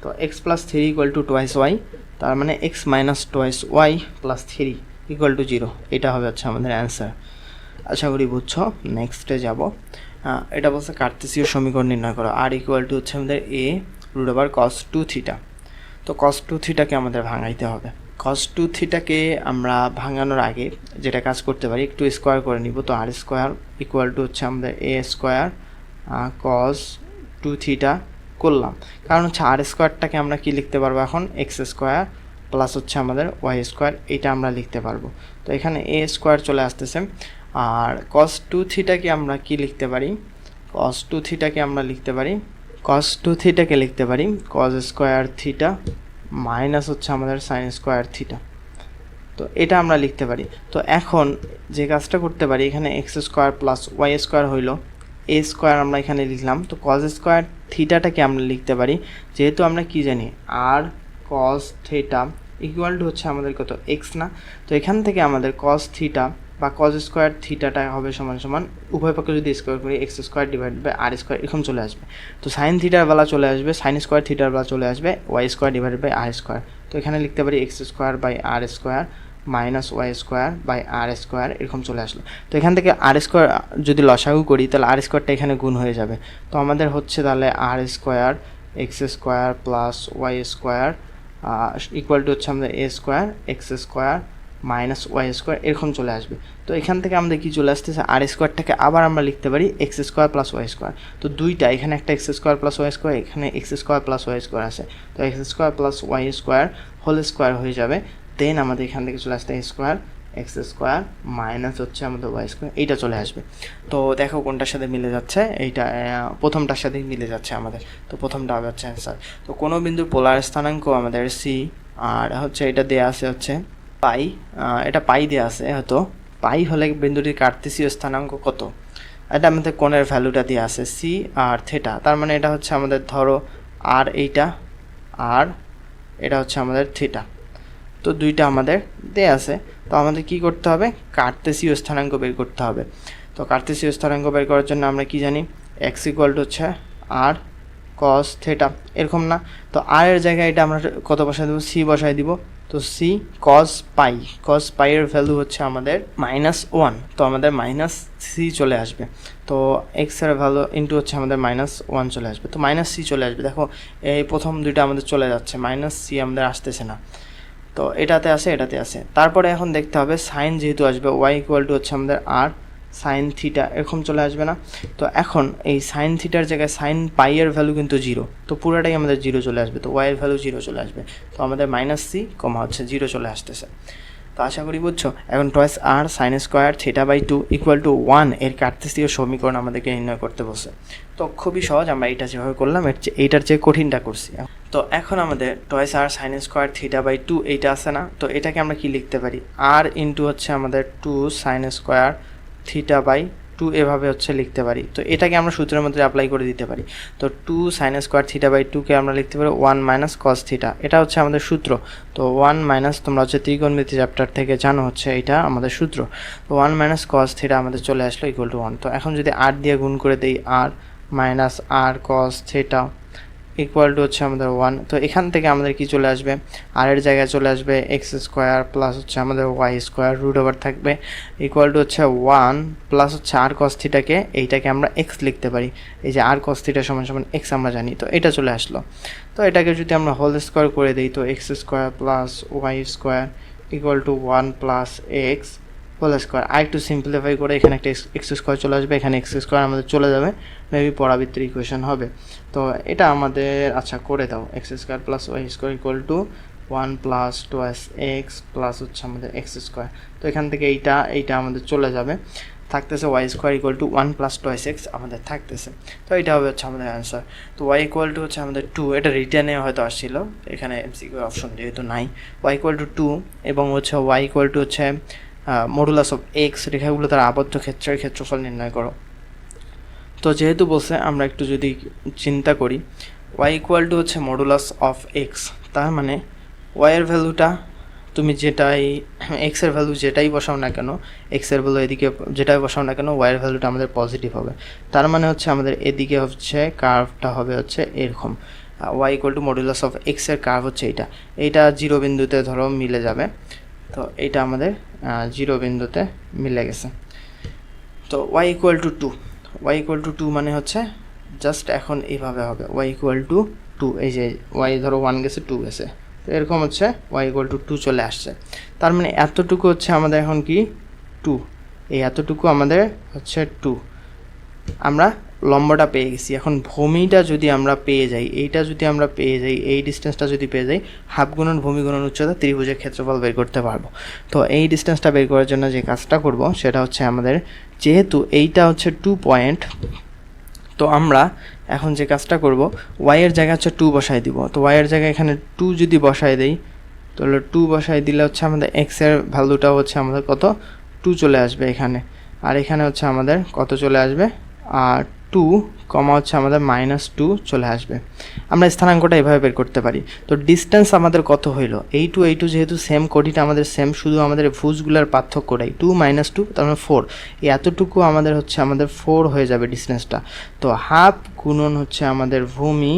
Speaker 1: তো x plus 3 equal to twice y, তার মানে x minus twice y plus 3 equal to 0, এটা হবে হচ্ছে আমাদের অ্যান্সার। আশা করি বুঝছো। নেক্সটে যাব, এটা বলছে কার্তেসীয় সমীকরণ নির্ণয় করো, আর ইকুয়াল টু হচ্ছে আমাদের a root over cos 2 theta. তো cos 2 থিটাকে আমাদের ভাঙাইতে হবে। cos 2 থিটাকে আমরা ভাঙানোর আগে যেটা কাজ করতে পারি, একটু স্কোয়ার করে নিব, তো আর স্কোয়ার ইকুয়াল টু হচ্ছে আমাদের a স্কোয়ার cos 2 থিটা করলাম, কারণ হচ্ছে আর স্কোয়ারটাকে আমরা কি লিখতে পারবো এখন, এক্স স্কোয়ার প্লাস হচ্ছে আমাদের ওয়াই স্কোয়ার, এটা আমরা লিখতে পারবো। তো এখানে a স্কোয়ার চলে আসতেছে, আর cos 2 থিটাকে আমরা কি লিখতে পারি, cos 2 থিটাকে আমরা লিখতে পারি, cos 2 থিটাকে লিখতে পারি cos স্কোয়ার থিটা মাইনাস হচ্ছে আমাদের সাইন স্কোয়ার থিটা, তো এটা আমরা লিখতে পারি। তো এখন যে কাজটা করতে পারি, এখানে x square plus Y square হইল, এ স্কোয়ার আমরা এখানে লিখলাম, তো cos স্কোয়ার থিটাটাকে আমরা লিখতে পারি, যেহেতু আমরা কি জানি আর cos থিটা ইকুয়াল টু হচ্ছে আমাদের কত, এক্স না, তো এখান থেকে আমাদের cos থিটা বা cos স্কোয়ার থিটাটা হবে সমান সমান, উভয় পক্ষে যদি স্কোয়ার করি X square divide by R square এরকম চলে আসবে। তো সাইন থিটার বেলা চলে আসবে, সাইন স্কোয়ার থিটার বেলা চলে আসবে Y square divide by R square, তো এখানে লিখতে পারি x square by R square minus Y square by R square এরকম চলে আসলো। তো এখান থেকে আর স্কোয়ার যদি লসাগু করি তাহলে আর স্কোয়ারটা এখানে গুণ হয়ে যাবে, তো আমাদের হচ্ছে তাহলে r square x square plus Y square equal to হচ্ছে আমাদের a square x square minus Y square এরকম চলে আসবে। তো এখান থেকে আমাদের কি চলে আসতেছে, আর স্কোয়ারটাকে আবার আমরা লিখতে পারি x square plus Y square, তো দুইটা, এখানে একটা x square plus Y square, এখানে x square plus Y square আছে, তো x square plus Y square whole square হয়ে যাবে, দেন আমাদের এখান থেকে চলে আসতে স্কোয়ার এক্স স্কোয়ার মাইনাস হচ্ছে আমাদের ওয়াই স্কোয়ার, এইটা চলে আসবে। তো দেখো কোনটার সাথে মিলে যাচ্ছে, এইটা প্রথমটার সাথেই মিলে যাচ্ছে আমাদের, তো প্রথমটা হবে হচ্ছে অ্যান্সার। তো কোনো বিন্দুর পোলার স্থানাঙ্ক আমাদের সি, আর হচ্ছে এটা দেওয়া আছে হচ্ছে পাই, এটা পাই দেওয়া আছে, হয়তো পাই হলে বিন্দুটির কার্তেসীয় স্থানাঙ্ক কত, এটা আমাদের কোণের ভ্যালুটা দেওয়া আছে সি আর থেটা, তার মানে এটা হচ্ছে আমাদের ধরো আর এইটা, আর এটা হচ্ছে আমাদের থিটা, তো দুইটা আমাদের দেয়া আছে। তো আমাদের কি করতে হবে, কার্তেসীয় স্থানাঙ্ক বের করতে হবে। তো কার্তেসীয় স্থানাঙ্ক বের করার জন্য আমরা কি জানি, এক্স ইকুয়াল টু হচ্ছে আর কস থেটা, এরকম না? তো আর এর জায়গায় এটা আমরা কত বসাই দেবো, সি বসাই দিব। তো সি কস পাইয়ের ভ্যালু হচ্ছে আমাদের -1, তো আমাদের মাইনাস সি চলে আসবে। তো এক্স এর ভ্যালু ইন্টু হচ্ছে আমাদের -1 চলে আসবে, তো মাইনাস সি চলে আসবে। দেখো এই প্রথম দুইটা আমাদের চলে যাচ্ছে, মাইনাস সি আমাদের আসতেছে না, তো এটাতে আছে এটাতে আছে। তারপরে এখন দেখতে হবে সাইন যেহেতু আসবে, ওয়াই ইকুয়াল টু হচ্ছে আমাদের আর সাইন থিটা, এরকম চলে আসবে না? তো এখন এই সাইন থিটার জায়গায় সাইন পাইয়ের ভ্যালু কিন্তু 0, তো পুরোটাই আমাদের 0 চলে আসবে, তো ওয়াইয়ের ভ্যালু 0 চলে আসবে, তো আমাদের মাইনাস সি কমা হচ্ছে 0 চলে আসতেছে। তো আশা করি বুঝছো। এখন twice R sine square theta by 2 equal to 1 এর কার্তেসীয় সমীকরণ আমাদেরকে নির্ণয় করতে বসে। তো খুবই সহজ, আমরা এইটা যেভাবে করলাম এইটার চেয়ে কঠিনটা করছি। তো এখন আমাদের twice R sine square theta by 2 এইটা আছে না, তো এটাকে আমরা কি লিখতে পারি, আর ইন্টু হচ্ছে আমাদের 2 সাইন স্কোয়ার থিটা বাই 2 এভাবে হচ্ছে লিখতে পারি। তো এটাকে আমরা সূত্রের মধ্যে অ্যাপ্লাই করে দিতে পারি। তো 2 সাইন স্কোয়ার থিটা বাই 2কে আমরা লিখতে পারি 1 মাইনাস কস থিটা, এটা হচ্ছে আমাদের সূত্র। তো 1 মাইনাস, তোমরা হচ্ছে ত্রিকোণমিতি চ্যাপ্টার থেকে জানো হচ্ছে এটা আমাদের সূত্র। তো 1 মাইনাস কস থিটা আমাদের চলে আসলো ইকুয়াল টু 1। তো এখন যদি আর দিয়ে গুণ করে দিই, আর মাইনাস আর কস থিটা ইকুয়াল টু হচ্ছে আমাদের 1। তো এখান থেকে আমাদের কি চলে আসবে, আর এর জায়গায় চলে আসবে এক্স স্কোয়ার প্লাস হচ্ছে আমাদের ওয়াই স্কোয়ার, রুট ওভার থাকবে ইকুয়াল টু হচ্ছে 1 প্লাস হচ্ছে আর কস থিটাকে এইটাকে আমরা এক্স লিখতে পারি, এই যে আর কস থিটা সমান সমান এক্স আমরা জানি, তো এটা চলে আসলো। তো এটাকে যদি আমরা হোল স্কোয়ার করে দিই, তো x square plus Y square equal to 1 plus x whole square. আর একটু সিম্পলিফাই করে এখানে একটা এক্স স্কোয়ার চলে আসবে, এখানে এক্স স্কোয়ার আমাদের চলে যাবে, মেবি পরাবৃত্তের ইকুয়েশন হবে। তো এটা আমাদের আচ্ছা করে দাও, X square plus Y square equal to 1 plus 2 X plus হচ্ছে আমাদের এক্স স্কোয়ার। তো এখান থেকে এইটা আমাদের চলে যাবে, থাকতেছে Y square equal to 1 plus 2 X আমাদের থাকতেছে। তো এটা হবে হচ্ছে আমাদের অ্যান্সার। তো ওয়াই ইকুয়াল টু হচ্ছে আমাদের 2, এটা রিটার্নে হয়তো আসছিল, এখানে এমসিকিউ অপশন যেহেতু নাই। ওয়াই ইকুয়াল টু 2 এবং হচ্ছে ওয়াই ইকুয়াল টু হচ্ছে মডুলাস অফ এক্স, রেখাগুলো তার আবদ্ধ ক্ষেত্রের ক্ষেত্রফল নির্ণয় করো। তো যেহেতু বলছে আমরা একটু যদি চিন্তা করি, ওয়াই ইকুয়াল টু হচ্ছে মডুলাস অফ এক্স, তার মানে ওয়াইয়ের ভ্যালুটা তুমি যেটাই এক্সের ভ্যালু যেটাই বসাও না কেন, এক্সের ভ্যালু এদিকে যেটাই বসাও না কেন, ওয়াইয়ের ভ্যালুটা আমাদের পজিটিভ হবে। তার মানে হচ্ছে আমাদের এদিকে হচ্ছে কার্ভটা হবে হচ্ছে এরকম, Y equal to modulus of এক্সের কার্ভ হচ্ছে এইটা 0 বিন্দুতে ধরো মিলে যাবে। তো এইটা আমাদের 0 বিন্দুতে মিলে গেছে। তো y equal to 2, y equal to 2 মানে হচ্ছে জাস্ট এখন এইভাবে হবে, ওয়াই ইকুয়াল টু 2, এই যে ওয়াই ধরো 1 গেছে 2 গেছে, তো এরকম হচ্ছে ওয়াই ইকুয়াল টু 2 চলে আসছে। তার মানে এতটুকু হচ্ছে আমাদের এখন কি 2, এই এতটুকু আমাদের হচ্ছে 2, আমরা লম্বটা পেয়ে গেছি। এখন ভূমিটা যদি আমরা পেয়ে যাই, এইটা যদি আমরা পেয়ে যাই, এই ডিস্টেন্সটা যদি পেয়ে যাই, হাফ গুণন ভূমি গুণন উচ্চতা ত্রিভুজের ক্ষেত্রফল বের করতে পারবো। তো এই ডিস্টেন্সটা বের করার জন্য যে কাজটা করব সেটা হচ্ছে আমাদের, যেহেতু এইটা হচ্ছে 2 পয়েন্ট, তো আমরা এখন যে কাজটা করব, ওয়াইয়ের জায়গায় হচ্ছে 2 বসাই দিব। তো ওয়াইয়ের জায়গায় এখানে 2 যদি বসাই দেই, তাহলে 2 বসাই দিলে হচ্ছে আমাদের এক্সের ভ্যালুটাও হচ্ছে আমাদের কত 2 চলে আসবে এখানে, আর এখানে হচ্ছে আমাদের কত চলে আসবে, আর 2 কমা হচ্ছে আমাদের -2 চলে আসবে। আমরা স্থানাঙ্কটা এভাবে বের করতে পারি। তো ডিস্টেন্স আমাদের কত হইল, এই টু যেহেতু সেম, কোটিটা আমাদের সেম, শুধু আমাদের ভুজগুলোর পার্থক্যটাই 2 - 2 তার মানে 4, এই এতটুকু আমাদের হচ্ছে আমাদের 4 হয়ে যাবে ডিস্টেন্সটা। তো হাফ গুণন হচ্ছে আমাদের ভূমি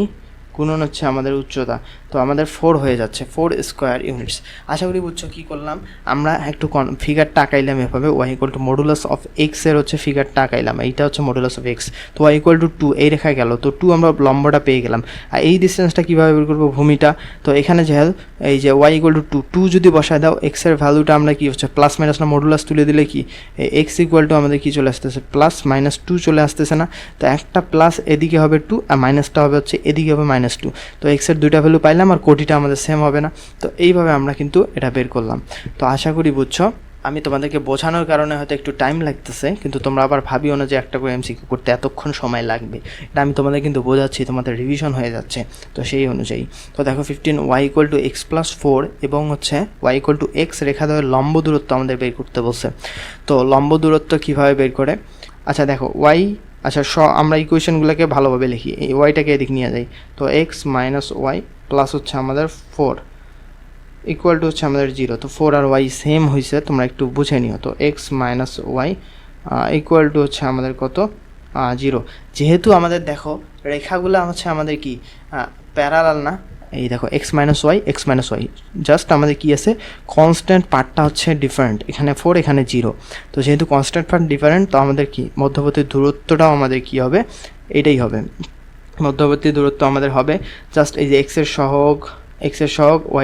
Speaker 1: গুণন হচ্ছে আমাদের উচ্চতা, তো আমাদের 4 হয়ে যাচ্ছে, 4 স্কোয়ার ইউনিটস। আশা করি বুঝছো কী করলাম, আমরা একটু ফিগারটা আঁকাইলাম এভাবে, y equal to modulus of এক্সের হচ্ছে ফিগারটা আঁকাইলাম, এইটা হচ্ছে মডুলাস অফ এক্স। তো ওয়াই ইকুয়াল টু 2 এই রেখায় গেল, তো 2 আমরা লম্বটা পেয়ে গেলাম। আর এই ডিস্টেন্সটা কীভাবে বের করবো, ভূমিটা, তো এখানে যেহেতু এই যে ওয়াই ইকুয়াল টু 2 যদি বসায় দাও, এক্সের ভ্যালুটা আমরা কি হচ্ছে প্লাস মাইনাস না মডুলাস তুলে দিলে কি এক্স ইকুয়াল টু আমাদের কি চলে আসতেছে প্লাস -2 চলে আসতেছে না। তো একটা প্লাস এদিকে হবে 2 আর মাইনাসটা হবে হচ্ছে এদিকে হবে -2। তো এক্সের দুইটা ভ্যালু পাইলাম আর কোটিটা আমাদের সেম হবে না। তো এইভাবে আমরা কিন্তু এটা বের করলাম। তো আশা করি বুঝছো। আমি তোমাদেরকে বোঝানোর কারণে হয়তো একটু টাইম লাগতেছে, কিন্তু তোমরা আবার ভাবিও না যে একটা করে এমসিকিউ করতে এতক্ষণ সময় লাগবে। এটা আমি তোমাদের কিন্তু বোঝাচ্ছি, তোমাদের রিভিশন হয়ে যাচ্ছে। তো সেই অনুযায়ী তো দেখো 15y = x+4 এবং হচ্ছে y=x রেখাদ্বয়ের লম্ব দূরত্ব আমাদের বের করতে বলছে। তো লম্ব দূরত্ব কীভাবে বের করে? আচ্ছা দেখো আচ্ছা আমরা ইকুয়েশনগুলোকে ভালোভাবে লিখি। এই ওয়াইটাকে এদিক নিয়ে যাই। তো x - y প্লাস হচ্ছে আমাদের 4 ইকুয়াল টু হচ্ছে আমাদের 0। তো 4 আর y সেম হয়েছে, তোমরা একটু বুঝে নিও। তো x - y ইকুয়াল টু হচ্ছে আমাদের কত 0। যেহেতু আমাদের দেখো রেখাগুলো হচ্ছে আমাদের কি প্যারালাল না, এই দেখো x - y জাস্ট আমাদের কি আছে, কনস্ট্যান্ট পার্টটা হচ্ছে ডিফারেন্ট, এখানে 4 এখানে 0। তো যেহেতু কনস্ট্যান্ট পার্ট ডিফারেন্ট, তো আমাদের কি মধ্যবর্তী দূরত্বটাও আমাদের কি হবে, এটাই হবে। মধ্যবর্তী দূরত্ব আমাদের হবে জাস্ট এই যে x এর সহগ y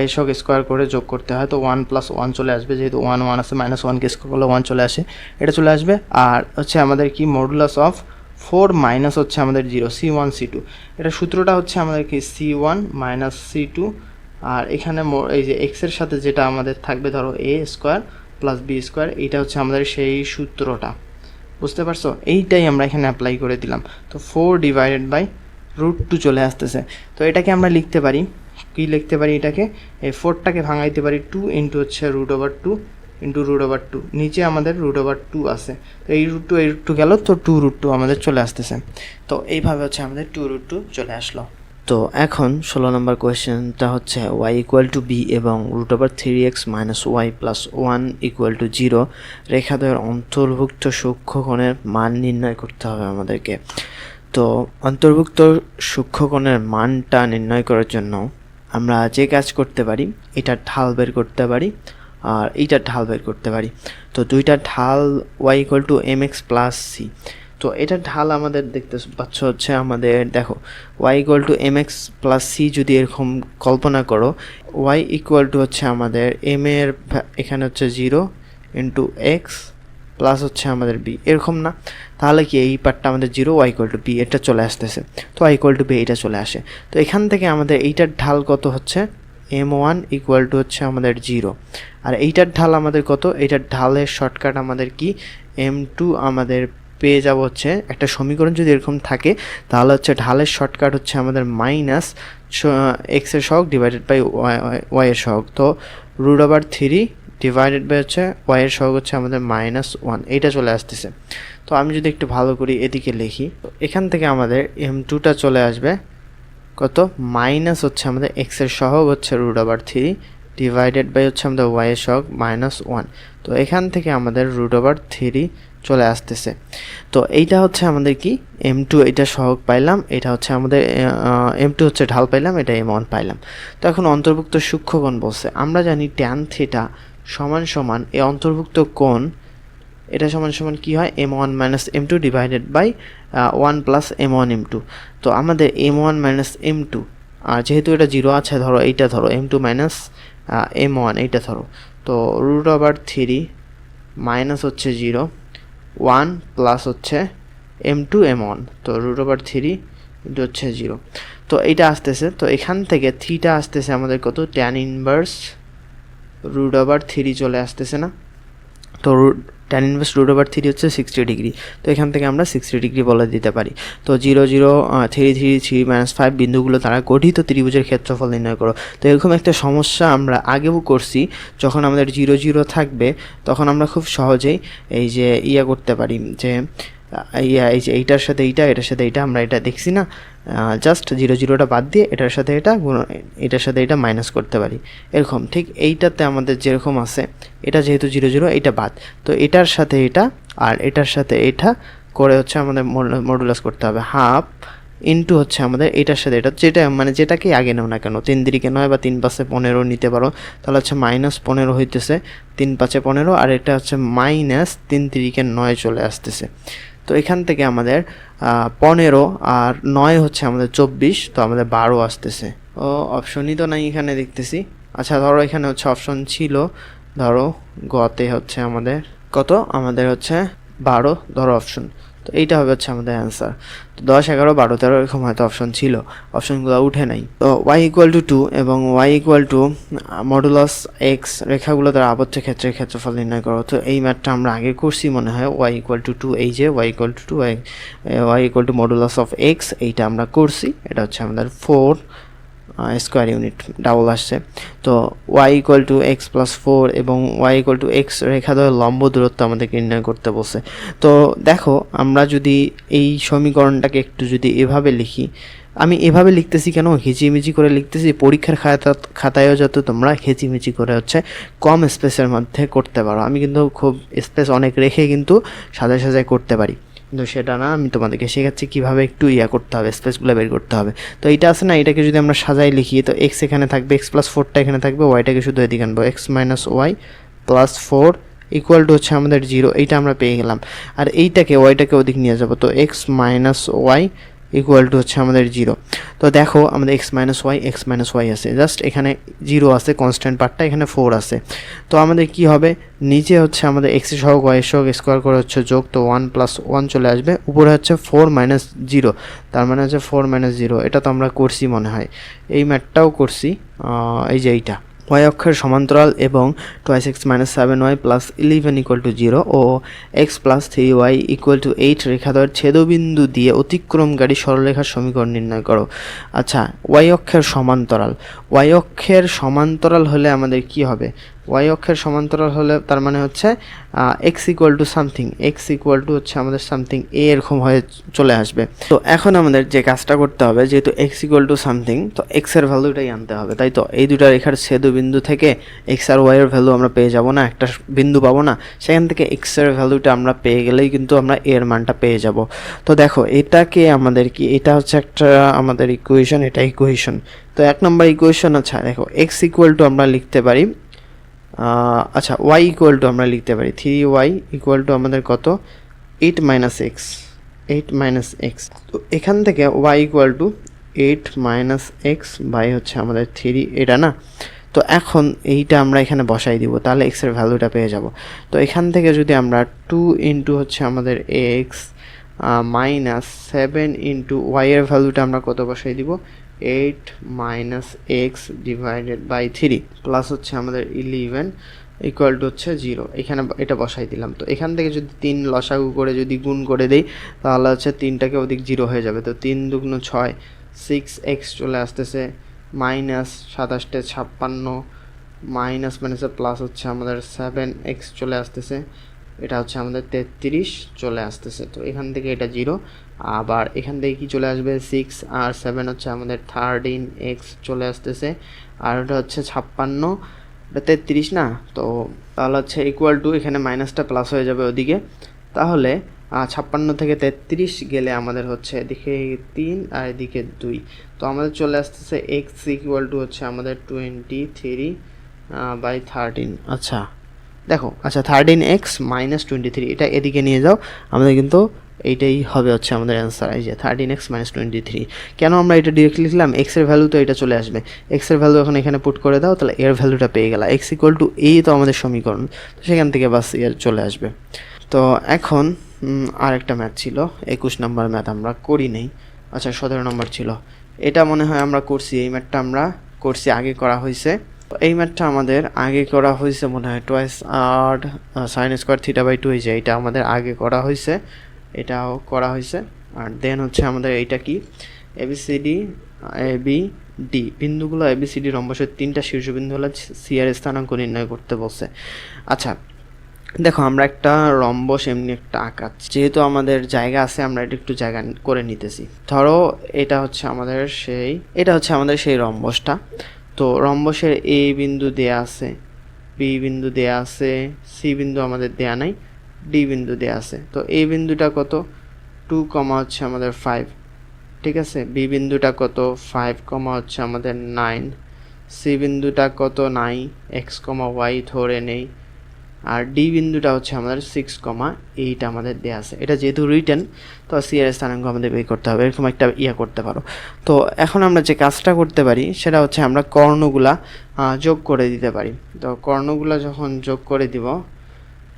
Speaker 1: এর সহগ স্কোয়ার করে যোগ করতে হয়। তো 1 + 1 চলে আসবে, যেহেতু 1 আছে, -1 কে স্কোয়ার করলে 1 চলে আসে, এটা চলে আসবে। আর হচ্ছে আমাদের কি মডুলাস অফ 4 মাইনাস হচ্ছে আমাদের 0 C1 C2, এটা সূত্রটা হচ্ছে আমাদের কি C1 - C2। আর এখানে এই যে x এর সাথে যেটা আমাদের থাকবে ধরো a² + b², এইটা হচ্ছে আমাদের সেই সূত্রটা, বুঝতে পারছো? এইটাই আমরা এখানে অ্যাপ্লাই করে দিলাম। তো 4/√2 চলে আসতেছে। তো এটাকে আমরা লিখতে পারি, কি লিখতে পারি এটাকে, এই 4টাকে ভাঙাইতে পারি 2 ইন্টু হচ্ছে √2 ইন্টু √2, নিচে আমাদের √2 আছে। তো এই √2 গেল, তো 2√2 আমাদের চলে আসতেছে। তো এইভাবে হচ্ছে আমাদের 2√2 চলে আসলো। তো এখন 16 নম্বর কোয়েশ্চেনটা হচ্ছে y = b এবং √3x - y + 1 = 0 রেখাদ্বয়ের অন্তর্ভুক্ত সূক্ষ্মকোণের মান নির্ণয় করতে হবে আমাদেরকে। তো অন্তর্ভুক্ত সূক্ষ্মকোণের মানটা নির্ণয় করার জন্য আমরা যে কাজ করতে পারি, এটার ঢাল বের করতে পারি আর এইটার ঢাল বের করতে পারি। তো দুইটা ঢাল y = mx + c। তো এটার ঢাল আমাদের দেখতে পাচ্ছ হচ্ছে আমাদের দেখো y = mx + c, যদি এরকম কল্পনা করো y হচ্ছে আমাদের m এর এখানে হচ্ছে 0 ইন্টু x প্লাস হচ্ছে আমাদের b, এরকম না? তাহলে কি এই পার্টটা আমাদের 0, y = b এটা চলে আসতেছে। তো y = b এটা চলে আসে। তো এখান থেকে আমাদের এইটার ঢাল কত হচ্ছে m1 = হচ্ছে আমাদের 0, আর এইটার ঢাল আমাদের কত, এইটার ঢালের শর্টকাট আমাদের কি m2 আমাদের পেয়ে যাব হচ্ছে একটা সমীকরণ যদি এরকম থাকে, তাহলে হচ্ছে ঢালের শর্টকাট হচ্ছে আমাদের মাইনাস x এর সহগ ডিভাইডেড বাই y এর সহগ। তো √3 ডিভাইডেড বাই হচ্ছে y এর সহগ হচ্ছে আমাদের -1, এইটা চলে আসতেছে। তো আমি যদি একটু ভালো করি এদিকে লিখি, এখান থেকে আমাদের m2টা চলে আসবে কত, মাইনাস হচ্ছে আমাদের x এর সহগ হচ্ছে √3 ডিভাইডেড বাই হচ্ছে আমাদের y এর সহগ -1। তো এখান থেকে আমাদের √3 চলে আসতেছে। তো এইটা হচ্ছে আমাদের কি m2, এটা সহগ পাইলাম, এটা হচ্ছে আমাদের m2 হচ্ছে ঢাল পাইলাম, এটা m1 পাইলাম। তো এখন অন্তর্ভুক্ত সূক্ষ্মকোণ বলছে, আমরা জানি tan থিটা সমান এই অন্তর্ভুক্ত কোণ, এটা সমান কি হয় m1 - m2 divided by 1 + m1 m2। তো আমাদের m1 - m2, আর যেহেতু এটা 0 আছে, ধরো এইটা ধরো m2 - m1 এইটা ধরো, তো √3 মাইনাস হচ্ছে 0 1 প্লাস হচ্ছে m2 m1, তো √3 ইন্টু হচ্ছে 0। তো এইটা আসতেছে, তো এখান থেকে থিটা আসতেছে আমাদের কত, tan ইনভার্স √3 চলে আসতেছে না? তো tan ইনভার্স √3 হচ্ছে 60 ডিগ্রি। তো এখান থেকে আমরা 60 ডিগ্রি বলে দিতে পারি। তো 0 0 3 3 3 -5 বিন্দুগুলো দ্বারা গঠিত ত্রিভুজের ক্ষেত্রফল নির্ণয় করো। তো এরকম একটা সমস্যা আমরা আগেও করছি, যখন আমাদের 0 0 থাকবে তখন আমরা খুব সহজেই এই যে করতে পারি যে এই যে এইটার সাথে এইটা, এটার সাথে এইটা, আমরা এটা দেখছি না, জাস্ট 0 0টা বাদ দিয়ে এটার সাথে এটা এটার সাথে এটা মাইনাস করতে পারি। এরকম ঠিক এইটাতে আমাদের যেরকম আছে, এটা যেহেতু 0 0 এটা বাদ, তো এটার সাথে এটা আর এটার সাথে এটা করে হচ্ছে আমাদের মডুলাস করতে হবে, হাফ ইন্টু হচ্ছে আমাদের এটার সাথে এটা, যেটা মানে যেটাকে আগে নেও না কেন, 3 3 9 বা 3 5 15 নিতে পারো, তাহলে হচ্ছে -15 হইতেছে, 3 5 15, আর এটা হচ্ছে -3 3 9 চলে আসতেছে। তো এখান থেকে আমাদের 15 আর 9 হচ্ছে আমাদের 24, তো আমাদের 12 আসতেছে। ও অপশনই তো নাই এখানে দেখতেছি। আচ্ছা ধরো এখানে হচ্ছে অপশন ছিল, ধরো গতে হচ্ছে আমাদের কত, আমাদের হচ্ছে 12 ধরো অপশন। তো এইটা হবে হচ্ছে আমাদের অ্যান্সার। তো 10, 11, 12, 13 এরকম হয়তো অপশন ছিল, অপশনগুলো উঠে নাই। তো y=2 এবং y= মডুলাস এক্স রেখাগুলো দ্বারা আবদ্ধ ক্ষেত্রের ক্ষেত্রফল নির্ণয় করো। তো এই ম্যাথটা আমরা আগে করছি মনে হয়, y=2, এই যে y=2, y= modulus of x, এইটা আমরা করছি। এটা হচ্ছে আমাদের 4 স্কোয়ার ইউনিট ডাবল আসছে। তো y=x+4 এবং y=x রেখাদ্বয়ের লম্ব দূরত্ব আমাদেরকে নির্ণয় করতে বলছে। তো দেখো আমরা যদি এই সমীকরণটাকে একটু যদি এভাবে লিখি, আমি এভাবে লিখতেছি কেন, হিচিমিচি করে লিখতেছি, পরীক্ষার খাতায়ও যাতে তোমরা হিচিমিচি করে হচ্ছে কম স্পেসের মধ্যে করতে পারো। আমি কিন্তু খুব স্পেস অনেক রেখে কিন্তু সাজায় সাজায় করতে পারি, কিন্তু সেটা না, আমি তোমাদেরকে শেখাচ্ছি কীভাবে একটু করতে হবে, স্পেসগুলো বের করতে হবে। তো এইটা আছে না, এটাকে যদি আমরা সাজাই লিখি, তো এক্স এখানে থাকবে, x+4টা এখানে থাকবে, ওয়াইটাকে শুধু এদিকে আনবো, x-y+4 হচ্ছে আমাদের 0, এইটা আমরা পেয়ে গেলাম। আর এইটাকে ওয়াইটাকে ওদিক নিয়ে যাবো, তো x-y হচ্ছে আমাদের 0। তো দেখো আমাদের x-y আছে, জাস্ট এখানে 0 আছে, কনস্ট্যান্ট পার্টটা এখানে 4 আছে। তো আমাদের কি হবে, নিচে হচ্ছে আমাদের x সহগ y সহগ স্কোয়ার করে হচ্ছে যোগ, তো 1 + 1 চলে আসবে, উপরে হচ্ছে 4 - 0, তার মানে হচ্ছে 4 - 0। এটা তো আমরা করছি মনে হয়, এই ম্যাথটাও করছি, এই যে এইটা y অক্ষের সমান্তরাল এবং 2x - 7y + 11 = 0 ও x + 3y = 8 রেখাদ্বয়ের ছেদবিন্দু দিয়ে অতিক্রমকারী সরলরেখার সমীকরণ নির্ণয় করো। আচ্ছা, y অক্ষের সমান্তরাল হলে আমাদের কি হবে, y অক্ষের সমান্তরাল হলে তার মানে হচ্ছে x = সামথিং, হচ্ছে আমাদের সামথিং a এরকম হয়ে চলে আসবে। তো এখন আমাদের যে কাজটা করতে হবে, যেহেতু x = সামথিং, তো x এর ভ্যালুটাই আনতে হবে, তাই তো এই দুটো রেখার ছেদবিন্দু থেকে x আর y এর ভ্যালু আমরা পেয়ে যাব না, একটা বিন্দু পাবো না, সেখান থেকে x এর ভ্যালুটা আমরা পেয়ে গেলেই কিন্তু আমরা a এর মানটা পেয়ে যাব। তো দেখো এটাকে আমাদের কি, এটা হচ্ছে একটা আমাদের ইকুয়েশন, এটা ইকুয়েশন। তো 1 নম্বর ইকুয়েশন। আচ্ছা দেখো x = আমরা লিখতে পারি, আচ্ছা y = আমরা লিখতে পারি 3y = আমাদের কত, 8 - x, তো এখান থেকে y = 8 - x বাই হচ্ছে আমাদের 3, এটা না। তো এখন এইটা আমরা এখানে বসাই দিব, তাহলে x এর ভ্যালুটা পেয়ে যাব। তো এখান থেকে যদি আমরা 2 * হচ্ছে আমাদের x -7 * y এর ভ্যালুটা আমরা কত বসাই দিব, 8 - x / 3 প্লাস হচ্ছে আমাদের 11 = হচ্ছে 0, এখানে এটা বসাই দিলাম। তো এখান থেকে যদি 3 লসাগু করে যদি গুণ করে দেই, তাহলে হচ্ছে 3টাকে ওদিক 0 হয়ে যাবে। তো 3 × 2 = 6, 6x চলে আসতেছে, -27 = 56, মাইনাস মাইনাসে প্লাস হচ্ছে আমাদের 7x চলে আসতেছে, এটা হচ্ছে আমাদের 33 চলে আসতেছে। তো এখান থেকে এটা 0, আবার এখান থেকে কি চলে আসবে, 6 আর 7 হচ্ছে আমাদের 13x চলে আসতেছে, আর এটা হচ্ছে 56, এটা 33 না। তো তাহলে হচ্ছে ইকুয়াল টু, এখানে মাইনাসটা প্লাস হয়ে যাবে ওদিকে, তাহলে 56 থেকে 33 গেলে আমাদের হচ্ছে এদিকে 3 আর এদিকে 2, তো আমাদের চলে আসতেছে x = হচ্ছে আমাদের 23/13। আচ্ছা দেখো, আচ্ছা 13x - 23, এটা এদিকে নিয়ে যাও, আমাদের কিন্তু এইটাই হবে হচ্ছে আমাদের অ্যান্সার। এই যে 13x - 23, কেন আমরা এটা ডিরেক্টলি লিখলাম, এক্স এর ভ্যালু তো এটা চলে আসবে, এক্স এর ভ্যালু এখন এখানে পুট করে দাও, তাহলে এর ভ্যালুটা পেয়ে গেলা, x = a, তো আমাদের সমীকরণ, তো সেখান থেকে বাস এর চলে আসবে। তো এখন আরেকটা ম্যাথ ছিল, 21 নম্বর ম্যাথ আমরা করি নেই, আচ্ছা 17 নম্বর ছিল, এটা মনে হয় আমরা করছি, এই ম্যাথটা আমরা করছি, আগে করা হয়েছে। এই ম্যাথটা আমাদের আগে করা হয়েছে মনে হয়, 2 আর sin² θ/2, এই যে এটা আমাদের আগে করা হয়েছে, এটাও করা হয়েছে। আর দেন হচ্ছে আমাদের এইটা কি, ABCD ABD বিন্দুগুলো, ABCD রম্বসের 3টা শীর্ষবিন্দু হলো সি এর স্থানাঙ্ক নির্ণয় করতে বলছে। আচ্ছা দেখো, আমরা একটা রম্বস এমনি একটা আঁকাচ্ছি, যেহেতু আমাদের জায়গা আছে, আমরা এটা একটু জায়গা করে নিতেছি। ধরো এটা হচ্ছে আমাদের সেই রম্বসটা। তো রম্বসের এ বিন্দু দেয়া আছে, বি বিন্দু দেয়া আছে, সি বিন্দু আমাদের দেয়া নাই, ডি বিন্দু দেয়া আছে। তো এ বিন্দুটা কত, 2, হচ্ছে আমাদের 5, ঠিক আছে। বি বিন্দুটা কত, 5, হচ্ছে আমাদের 9, সি বিন্দুটা কত, 9, x, y ধরে নেই, আর ডি বিন্দুটা হচ্ছে আমাদের 6, 8 আমাদের দেওয়া আছে। এটা যেহেতু রিটেন, তো সি এর স্থানাঙ্ক আমাদের বের করতে হবে, এরকম একটা করতে পারো। তো এখন আমরা যে কাজটা করতে পারি সেটা হচ্ছে আমরা কর্ণগুলা যোগ করে দিতে পারি। তো কর্ণগুলা যখন যোগ করে দিব,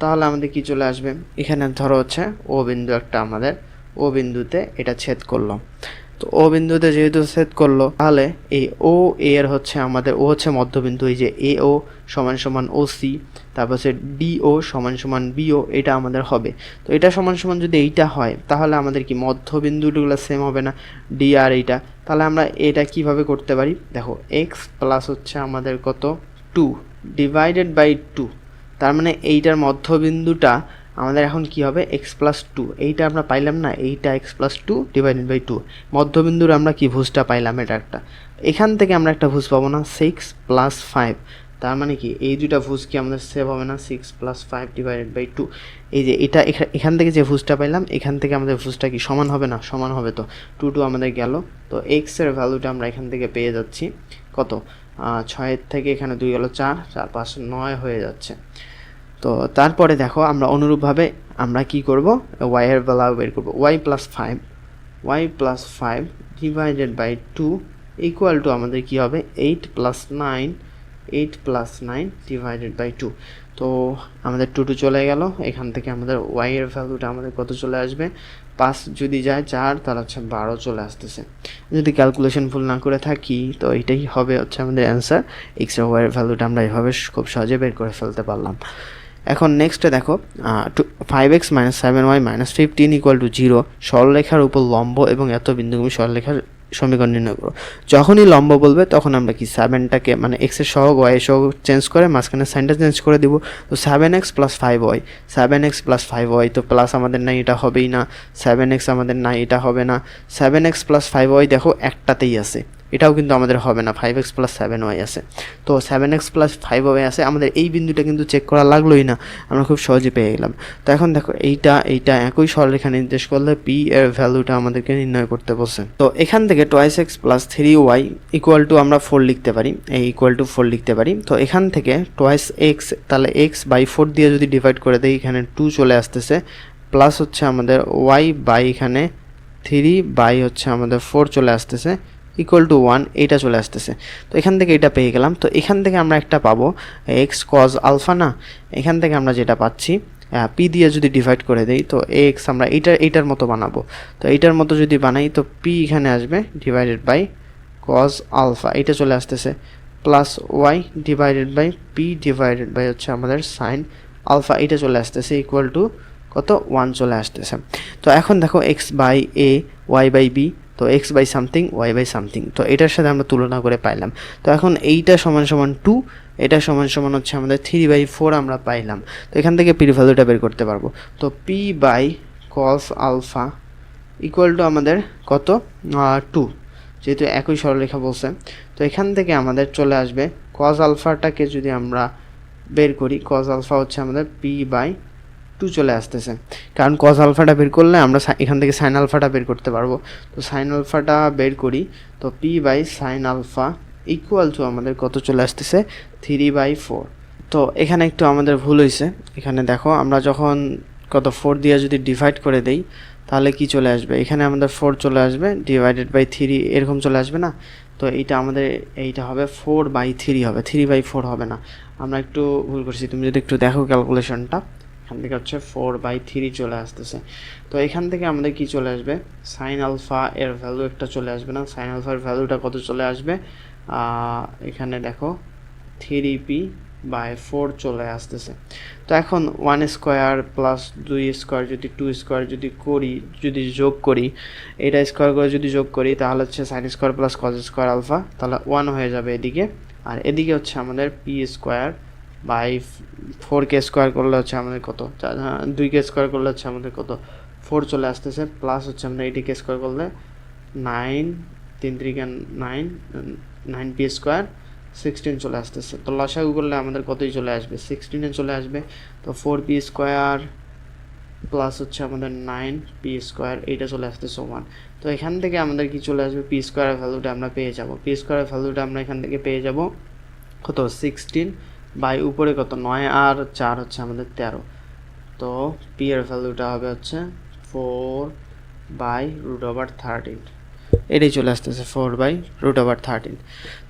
Speaker 1: তাহলে আমাদের কি চলে আসবে, এখানে ধরো হচ্ছে ও বিন্দু একটা আমাদের, ও বিন্দুতে এটা ছেদ করলো। তো ও বিন্দুতে যেহেতু ছেদ করলো তাহলে এই ও এর হচ্ছে আমাদের, ও হচ্ছে মধ্যবিন্দু, এই যে এ ও সমান সমান ও সি, তারপর হচ্ছে ডিও সমান সমান বিও, এটা আমাদের হবে। তো এটা সমান সমান যদি এইটা হয় তাহলে আমাদের কি মধ্যবিন্দুগুলো সেম হবে না, ডি আর এইটা। তাহলে আমরা এটা কিভাবে করতে পারি, দেখো এক্স প্লাস হচ্ছে আমাদের কত 2 ডিভাইডেড বাই 2, তার মানে এইটার মধ্যবিন্দুটা আমাদের এখন কি হবে এক্স প্লাস 2, এইটা আমরা পাইলাম না, এইটা এক্স প্লাস 2 ডিভাইডেড বাই 2, মধ্যবিন্দুর আমরা কি ভুজটা পাইলাম এটা একটা। এখান থেকে আমরা একটা ভুজ পাবো না 6 প্লাস 5, তার মানে কি এই দুইটা ভুজ কি আমাদের সেভ হবে না, 6 প্লাস 5 ডিভাইডেড বাই 2, এই যে এটা এখান থেকে যে ভুজটা পাইলাম এখান থেকে আমাদের ভুজটা কি সমান হবে না, সমান হবে। তো 2 আমাদের গেল, তো এক্স এর ভ্যালুটা আমরা এখান থেকে পেয়ে যাচ্ছি কত, 6 থেকে এখানে 2 গেল 4, 4 5 9 হয়ে যাচ্ছে। তো তারপরে দেখো আমরা অনুরূপভাবে আমরা কি করব, ওয়াই এর ভ্যালু বের করব, y plus 5 divided by 2 equal to আমাদের কি হবে 8 প্লাস 9 ডিভাইডেড বাই 2। তো আমাদের 2 চলে গেল, এখান থেকে আমাদের ওয়াই এর ভ্যালুটা আমাদের কত চলে আসবে, 5 যদি যায় 4 তাহলে হচ্ছে 12 চলে আসতেছে। যদি ক্যালকুলেশন ভুল না করে থাকি তো এটাই হবে হচ্ছে আমাদের অ্যান্সার, এক্স আর ওয়াই এর ভ্যালুটা আমরা এভাবে খুব সহজে বের করে ফেলতে পারলাম। এখন নেক্সটে দেখো 5x minus 7y minus 15 equal to 0 সরলরেখার উপর লম্ব এবং এত বিন্দুগামী সরলরেখার সমীকরণ নির্ণয় করো। যখনই লম্ব বলবে তখন আমরা কি 7টাকে মানে x এর সহগ y এর সহগ চেঞ্জ করে মাঝখানে সাইনটা চেঞ্জ করে দিব। তো 7x plus 5y, 7x plus 5y, তো প্লাস আমাদের নাই, এটা হবেই না, 7x আমাদের নাই, এটা হবে না, 7x প্লাস 5y দেখো একটাতেই আছে, এটাও কিন্তু আমাদের হবে না, 5x প্লাস 7y আছে। তো 7x প্লাস 5y আছে, আমাদের এই বিন্দুটা কিন্তু চেক করা লাগলোই না, আমরা খুব সহজে পেয়ে গেলাম। তো এখন দেখো এইটা একই সরলরেখা নির্দেশ করলে পি এর ভ্যালুটা আমাদেরকে নির্ণয় করতে বলছে। তো এখান থেকে 2x plus 3y equal to আমরা 4 লিখতে পারি, এই ইকুয়াল টু 4 লিখতে পারি। তো এখান থেকে 2x তাহলে x বাই 4 দিয়ে যদি ডিভাইড করে দেই এখানে 2 চলে আসতেছে, প্লাস হচ্ছে আমাদের y বাই এখানে 3 বাই হচ্ছে আমাদের 4 চলে আসতেছে ইকুয়াল টু 1, এইটা চলে আসতেছে। তো এখান থেকে এটা পেয়ে গেলাম। তো এখান থেকে আমরা একটা পাবো এক্স কজ আলফা না, এখান থেকে আমরা যেটা পাচ্ছি পি দিয়ে যদি ডিভাইড করে দেই তো এক্স আমরা এইটার মতো বানাবো। তো এইটার মতো যদি বানাই তো পি এখানে আসবে ডিভাইডেড বাই কজ আলফা, এটা চলে আসতেছে, plus y divided by p divided by হচ্ছে আমাদের সাইন আলফা, এটা চলে আসতেছে ইকুয়াল টু কত 1 চলে আসতেছে। তো এখন দেখো x by a y by b, তো x by something y by something, তো এটার সাথে আমরা তুলনা করে পাইলাম। তো এখন এইটা সমান সমান 2, এটা সমান সমান হচ্ছে আমাদের 3/4 আমরা পাইলাম। তো এখান থেকে পির ভ্যালুটা বের করতে পারবো। তো p by cos alpha equal to আমাদের কত 2, যেহেতু একই সরলরেখা বলছে। তো এখান থেকে আমাদের চলে আসবে কস আলফাটাকে যদি আমরা বের করি, কস আলফা হচ্ছে আমাদের পি বাই 2 চলে আসতেছে, কারণ কস আলফাটা বের করলে আমরা এখান থেকে সাইন আলফাটা বের করতে পারবো। তো সাইন আলফাটা বের করি, তো p by sine alpha equal to আমাদের কত চলে আসতেছে 3/4। তো এখানে একটু আমাদের ভুল হয়েছে, এখানে দেখো আমরা যখন কত 4 দিয়ে যদি ডিভাইড করে দেই তাহলে কি চলে আসবে, এখানে আমাদের 4 চলে আসবে ডিভাইডেড বাই 3 এরকম চলে আসবে না। তো এইটা আমাদের এইটা হবে 4/3 হবে, 3/4 হবে না, আমরা একটু ভুল করছি। তুমি যদি একটু দেখো ক্যালকুলেশনটা, এখান থেকে হচ্ছে 4/3 চলে আসতেছে। তো এখান থেকে আমাদের কি চলে আসবে, সাইন আলফা এর ভ্যালু একটা চলে আসবে না, সাইন আলফার ভ্যালুটা কত চলে আসবে, এখানে দেখো 3p/4 চলে আসতেছে। তো এখন 1 স্কোয়ার প্লাস 2 স্কোয়ার যদি 2 স্কোয়ার যদি করি, যদি যোগ করি, এটা স্কোয়ার করে যদি যোগ করি তাহলে হচ্ছে sine square plus cos square alpha, তাহলে 1 হয়ে যাবে এদিকে, আর এদিকে হচ্ছে আমাদের P square by 4k square করলে হচ্ছে আমাদের কত, 2k স্কোয়ার করলে হচ্ছে আমাদের কত 4 চলে আসতেছে, প্লাস হচ্ছে আমরা এটিকে স্কোয়ার করলে 9 3 3 9 9p স্কোয়ার 16 চলে আসতেছে। তো লসাগু করলে আমাদের কতই চলে আসবে, 16 চলে আসবে। তো 4p স্কোয়ার প্লাস হচ্ছে আমাদের 9p স্কোয়ার, এইটা চলে আসতেছে 1। তো এখান থেকে আমাদের কি চলে আসবে, পি স্কোয়ারের ভ্যালুটা আমরা পেয়ে যাব, পি স্কোয়ারের ভ্যালুটা আমরা এখান থেকে পেয়ে যাব কত 16 বাই উপরে কত 9 আর 4 হচ্ছে আমাদের 13। তো পি এর ভ্যালুটা হবে হচ্ছে 4/√13, এটাই চলে আসতেছে 4/√13।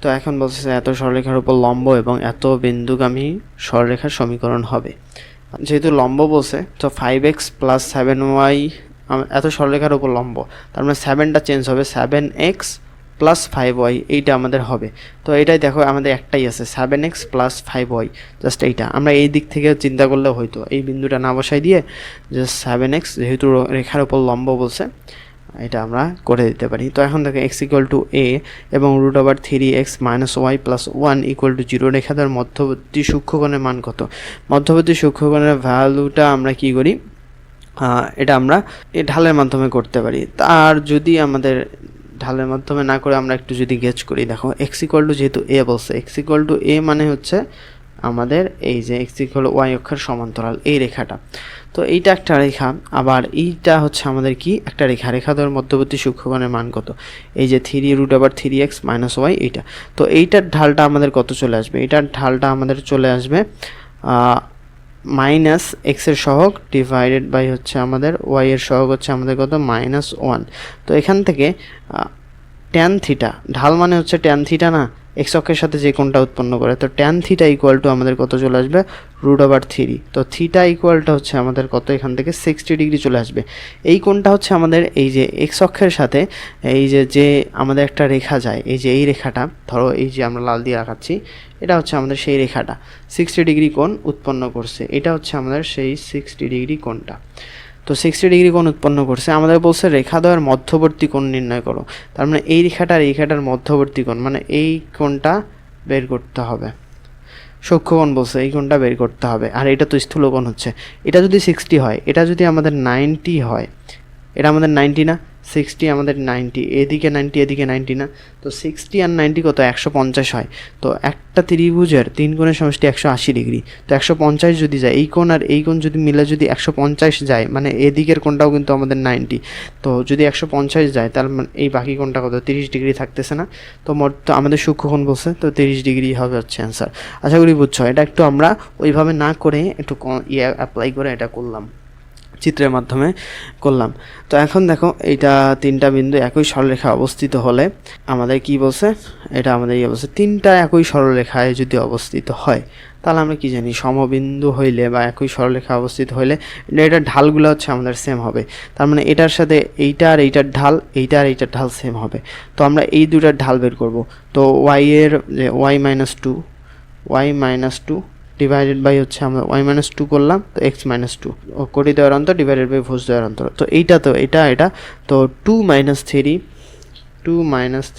Speaker 1: তো এখন বলতেছে এত সরলরেখার উপর লম্ব এবং এত বিন্দুগামী সরলরেখার সমীকরণ হবে। যেহেতু লম্ব বলছে তো 5x প্লাস 7y এত সরলরেখার উপর লম্ব, তার মানে 7টা চেঞ্জ হবে 7x প্লাস 5y, এইটা আমাদের হবে। তো এটাই দেখো আমাদের একটাই আছে 7x প্লাস 5y, জাস্ট এইটা আমরা এই দিক থেকে চিন্তা করলে হয়তো এই বিন্দুটা না বসাই দিয়ে জাস্ট 7x যেহেতু রেখার উপর লম্ব বলছে এটা আমরা করে দিতে পারি। তো এখন দেখো x ইকুয়াল টু a এবং root over 3x minus y plus 1 equal to 0 রেখাটার মধ্যবর্তী সূক্ষ্মকোণের মান কত? মধ্যবর্তী সূক্ষ্মকোণের ভ্যালুটা আমরা কি করি, এটা আমরা এই ঢালের মাধ্যমে করতে পারি। তার যদি আমাদের ঢালের মাধ্যমে না করে আমরা একটু যদি গেজ করি, দেখো x ইকুয়াল টু যেহেতু a বলছে, x ইকুয়াল টু a মানে হচ্ছে আমাদের এই যে x ইকুয়াল y অক্ষের সমান্তরাল এই রেখাটা। তো এইটা একটা রেখা, আবার এইটা হচ্ছে আমাদের কি একটা রেখা, রেখাটার মধ্যবর্তী সূক্ষ্মকোণের মান কত? এই যে 3 root over 3x minus Y এইটা। তো এইটার ঢালটা আমাদের কত চলে আসবে? এইটার ঢালটা আমাদের চলে আসবে মাইনাস এক্সের সহগ ডিভাইডেড বাই হচ্ছে আমাদের ওয়াই এর সহগ হচ্ছে আমাদের কত? -1। তো এখান থেকে ট্যান থিটা, ঢাল মানে হচ্ছে ট্যান থিটা না, এক্স অক্ষের সাথে যে কোণটা উৎপন্ন করে, তো ট্যান থিটা ইকুয়াল টু আমাদের কত চলে আসবে? Root over 3। তো থিটা ইকুয়ালটা হচ্ছে আমাদের কত? এখান থেকে 60 ডিগ্রি চলে আসবে। এই কোণটা হচ্ছে আমাদের এই যে এক্স অক্ষের সাথে এই যে আমাদের একটা রেখা যায়, এই যে এই রেখাটা ধরো এই যে আমরা লাল দিয়ে রাখাচ্ছি, এটা হচ্ছে আমাদের সেই রেখাটা 60 ডিগ্রি কোণ উৎপন্ন করছে, এটা হচ্ছে আমাদের সেই 60 ডিগ্রি কোণটা। তো 60 ডিগ্রি কোণ উৎপন্ন করছে, আমাদের বলছে রেখাদ্বয়ের মধ্যবর্তী কোণ নির্ণয় করো। তার মানে এই রেখাটার মধ্যবর্তী কোণ মানে এই কোণটা বের করতে হবে। সূক্ষ্মকোণ বলছে এই কোণটা বের করতে হবে, আর এটা তো স্থূলকোণ হচ্ছে। এটা যদি 60 হয়, এটা যদি আমাদের 90 হয়, এটা আমাদের 90 না, 60 আমাদের 90, এদিকে 90 এদিকে 90 না, তো 60 আর 90 কত? 150 হয়। তো একটা ত্রিভুজের 3 কোণের সমষ্টি 180 ডিগ্রি, তো 150 যদি যায়, এই কোণ আর এই কোণ যদি মিলে যদি 150 যায়, মানে এদিকের কোণটাও কিন্তু আমাদের 90, তো যদি 150 যায় তার মানে এই বাকি কোণটা কত? 30 ডিগ্রি থাকতেছে না? তো মোট তো আমাদের সূক্ষ্মকোণ বলছে, তো 30 ডিগ্রি হবে হচ্ছে অ্যান্সার। আশা করি বুঝছো। এটা একটু আমরা ওইভাবে না করে একটু অ্যাপ্লাই করে এটা করলাম, চিত্রের মাধ্যমে করলাম। তো এখন দেখো এইটা 3টা বিন্দু একই সরলরেখা অবস্থিত হলে আমাদের কি বলছে, এটা আমাদের বলছে 3টা একই সরলরেখায় যদি অবস্থিত হয় তাহলে আমরা কি জানি, সমবিন্দু হইলে বা একই সরলরেখা অবস্থিত হইলে এটার ঢালগুলো হচ্ছে আমাদের সেম হবে। তার মানে এটার সাথে এইটা আর এইটার ঢাল, এইটা আর এইটার ঢাল সেম হবে। তো আমরা এই দুটার ঢাল বের করব। তো ওয়াই এর যে y minus two divided by হচ্ছে আমরা y-2 করলাম, তো x-2 কোটি দ্বয়ের অন্তর ডিভাইডেড বাই ভুজ দ্বয়ের অন্তর। তো এইটা তো এটা তো 2 -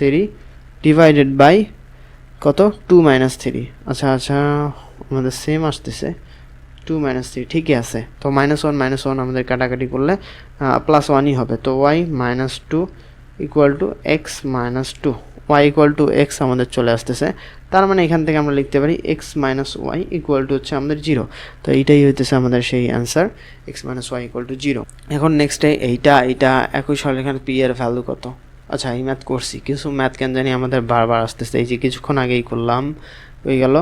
Speaker 1: 3 ডিভাইডেড বাই কত? 2 - 3। আচ্ছা আমাদের সেম আসতেছে 2 - 3, ঠিকই আছে। তো -1 আমাদের কাটাকাটি করলে +1ই হবে। তো y-2 equal to x-2, y equal two x আমাদের চলে আসতেছে। তার মানে এখান থেকে আমরা লিখতে পারি x - y ইকুয়াল টু হচ্ছে আমাদের 0। তো এইটাই হইতেছে আমাদের সেই answer, x - y equal to 0। এখন নেক্সটে এইটা একই সরলরেখার p এর ভ্যালু কত? আচ্ছা এই ম্যাথ করছি, কিছু ম্যাথ কেন জানি আমাদের বারবার আসতেছে। এই যে কিছুক্ষণ আগেই করলাম, হয়ে গেল,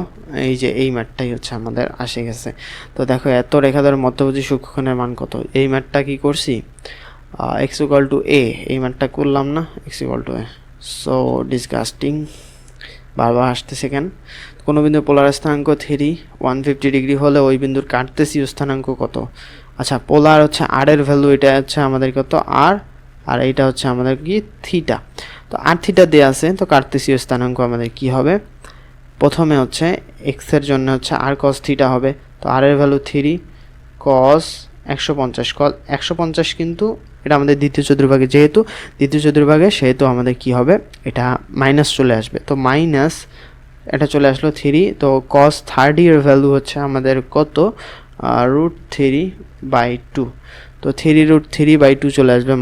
Speaker 1: এই যে এই ম্যাথটাই হচ্ছে আমাদের আসে গেছে। তো দেখো এত রেখাদের মধ্যবর্তী সূক্ষ্মকোণের মান কত? এই ম্যাথটা কি করছি, x ইকুয়াল টু a, এই ম্যাথটা করলাম না, x equal to a। So disgusting, বারবার আসতেছে কেন? কোনো বিন্দুর পোলার স্থানাঙ্ক 3 150 ডিগ্রি হলে ওই বিন্দুর কার্তেসীয় স্থানাঙ্ক কত? আচ্ছা পোলার হচ্ছে r এর ভ্যালু, এটা হচ্ছে আমাদের কত? r, আর এইটা হচ্ছে আমাদের কি? থিটা। তো r থিটা দেওয়া আছে, তো কার্তেসীয় স্থানাঙ্ক আমাদের কি হবে? প্রথমে হচ্ছে x এর জন্য হচ্ছে r cos থিটা হবে। তো r এর ভ্যালু 3 cos 150 কিন্তু এটা আমাদের দ্বিতীয় চতুর্ভাগে, যেহেতু দ্বিতীয় চতুর্ভাগে সেহেতু আমাদের কি হবে, এটা মাইনাস চলে আসবে। তো মাইনাস এটা চলে আসলো 3, তো cos 30 এর ভ্যালু হচ্ছে আমাদের কত? √3/2। তো 3√3/2 চলে আসবে,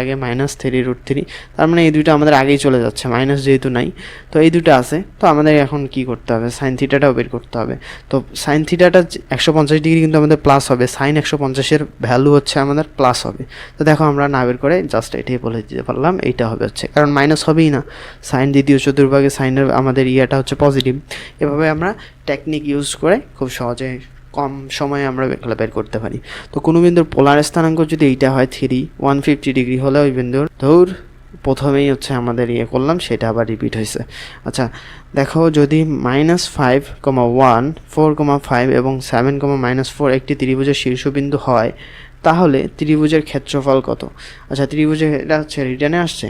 Speaker 1: আগে -3√3। তার মানে এই দুইটা আমাদের আগেই চলে যাচ্ছে, মাইনাস যেহেতু নাই তো এই দুটো আছে। তো আমাদের এখন কি করতে হবে, সাইন থিটাটাও বের করতে হবে। তো সাইন থিটাটা 150 ডিগ্রি কিন্তু আমাদের প্লাস হবে, সাইন 150 এর ভ্যালু হচ্ছে আমাদের প্লাস হবে। তো দেখো আমরা না বের করে জাস্ট এটাই বলে দিতে পারলাম, এইটা হবে হচ্ছে, কারণ মাইনাস হবেই না, সাইন দ্বিতীয় চতুর্ভাগে সাইনের আমাদের ইয়েটা হচ্ছে পজিটিভ। এভাবে আমরা টেকনিক ইউজ করে খুব সহজে কম সময়ে আমরা এগুলো বের করতে পারি। তো কোনো বিন্দুর পোলার স্থানাঙ্ক যদি এইটা হয় 3 150 ডিগ্রি হলে ওই বিন্দুর প্রথমেই হচ্ছে আমাদের ইয়ে করলাম সেটা আবার রিপিট হয়েছে। আচ্ছা দেখো, যদি -5,1 4,5 এবং 7,-4 একটি ত্রিভুজের শীর্ষবিন্দু হয় তাহলে ত্রিভুজের ক্ষেত্রফল কত? আচ্ছা ত্রিভুজের এটা হচ্ছে রিটার্নে আসছে।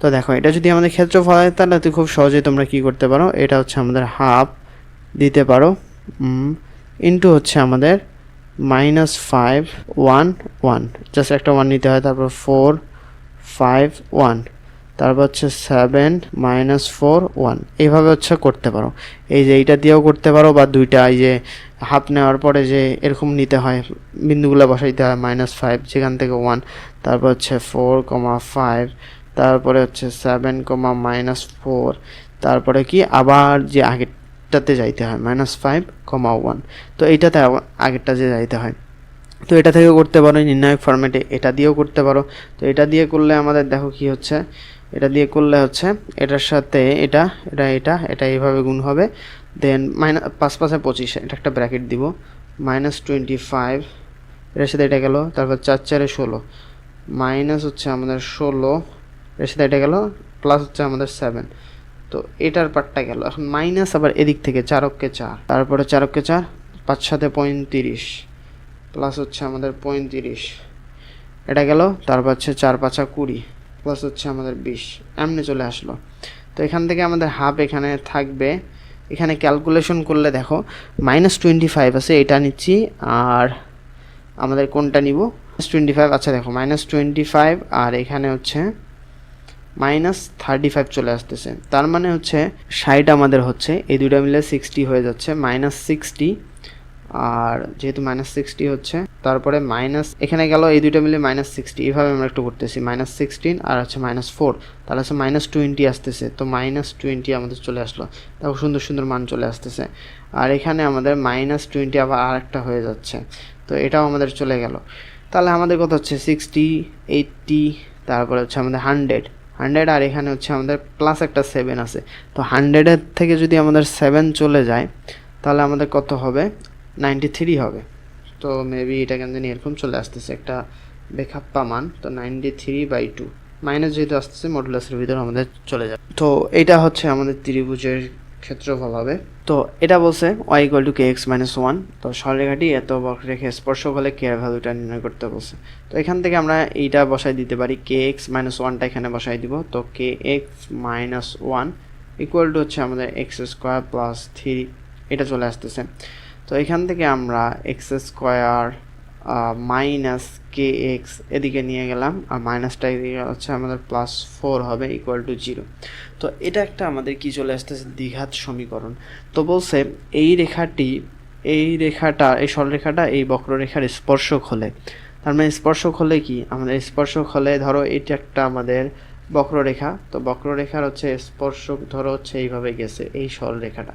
Speaker 1: তো দেখো এটা যদি আমাদের ক্ষেত্রফল হয় তাহলে তো খুব সহজেই তোমরা কি করতে পারো, এটা হচ্ছে আমাদের হাফ দিতে পারো ইন্টু হচ্ছে আমাদের -5 1 1, জাস্ট একটা 1 নিতে হয়, তারপর 4 5 1, তারপর হচ্ছে 7 -4 1, এইভাবে হচ্ছে করতে পারো। এই যে এইটা দিয়েও করতে পারো, বা দুইটা এই যে হাফ নেওয়ার পরে যে এরকম নিতে হয়, বিন্দুগুলো বসাইতে হয় -5 যেখান থেকে 1, তারপর হচ্ছে 4,5, তারপরে হচ্ছে 7, -4, তারপরে কি আবার যে আগেরটাতে যাইতে হয় -5, 1, তো এইটাতে আগেরটা যে যাইতে হয়। তো এটা থেকে করতে পারো নির্ণায়ক ফরম্যাটে, এটা দিয়েও করতে পারো। তো এটা দিয়ে করলে আমাদের দেখো কি হচ্ছে, এটা দিয়ে করলে হচ্ছে এটার সাথে এটা এটা এটা এটা এইভাবে গুণ হবে, দেন -5 5 25, এটা একটা ব্র্যাকেট দিব, -25, এটার সাথে এটা গেল, তারপর 4 4 16, মাইনাস হচ্ছে আমাদের 16, এর সাথে এটা গেল, প্লাস হচ্ছে আমাদের 7, তো এটার পার্টটা গেল। এখন মাইনাস আবার এদিক থেকে 4 অক্ষে 4, তারপরে 4 অক্ষে 4, 5 7 35, প্লাস হচ্ছে আমাদের 35, এটা গেল, তারপর হচ্ছে 4 5 20, প্লাস হচ্ছে আমাদের 20, এমনি চলে আসলো। তো এখান থেকে আমাদের হাফ এখানে থাকবে, এখানে ক্যালকুলেশন করলে দেখো -25 আছে, এটা নিচ্ছি, আর আমাদের কোনটা নিব, -25, আচ্ছা দেখো -25 আর এখানে হচ্ছে -35 চলে আসতেছে, তার মানে হচ্ছে 60 আমাদের হচ্ছে, এই দুইটা মিলে 60 হয়ে যাচ্ছে, -60, আর যেহেতু -60 হচ্ছে, তারপরে মাইনাস এখানে গেল, এই দুইটা মিলে -60, এইভাবে আমরা একটু করতেছি, -16 আর হচ্ছে -4, তাহলে হচ্ছে -20 আসতেছে, তো -20 আমাদের চলে আসলো, দেখো সুন্দর সুন্দর মান চলে আসতেছে। আর এখানে আমাদের -20 আবার আরেকটা হয়ে যাচ্ছে, তো এটাও আমাদের চলে গেল। তাহলে আমাদের কত হচ্ছে 60 80, তারপরে হচ্ছে আমাদের 100, আর এখানে হচ্ছে আমাদের প্লাস একটা 7 আছে, তো 100-এর থেকে যদি আমাদের 7 চলে যায় তাহলে আমাদের কত হবে, 93 হবে। তো মেবি এটা কেন জানি এরকম চলে আসতেছে একটা বেখাপ্পা মান, তো 93/2 মাইনাস যেহেতু আসতেছে মডুলাসের ভিতরে আমাদের চলে যাবে। তো এটা হচ্ছে আমাদের ত্রিভুজের ক্ষেত্রফল হবে। তো এটা বলছে y = kx - 1, তো সরলরেখাটি এত বক্ররেখা স্পর্শক হলে k এর ভ্যালুটা নির্ণয় করতে বলছে। তো এখান থেকে আমরা এইটা বসাই দিতে পারি, kx - 1টা এখানে বসাই দিব, তো kx - 1 হচ্ছে আমাদের x² + 3, এটা চলে আসতেছে। তো এখান থেকে আমরা x² মাইনাস kx এদিকে নিয়ে গেলাম, আর মাইনাসটা এদিকে হচ্ছে আমাদের +4 হবে =0। তো এটা একটা আমাদের কি চলে আসতেছে, দ্বিঘাত সমীকরণ। তো বলছে এই রেখাটা এই সরলরেখাটা এই বক্ররেখার স্পর্শক হলে, তার মানে স্পর্শক হলে কি, আমাদের স্পর্শক হলে ধরো এটা একটা আমাদের বক্ররেখা, তো বক্ররেখার হচ্ছে স্পর্শক ধরো হচ্ছে এইভাবে গেছে এই সরলরেখাটা,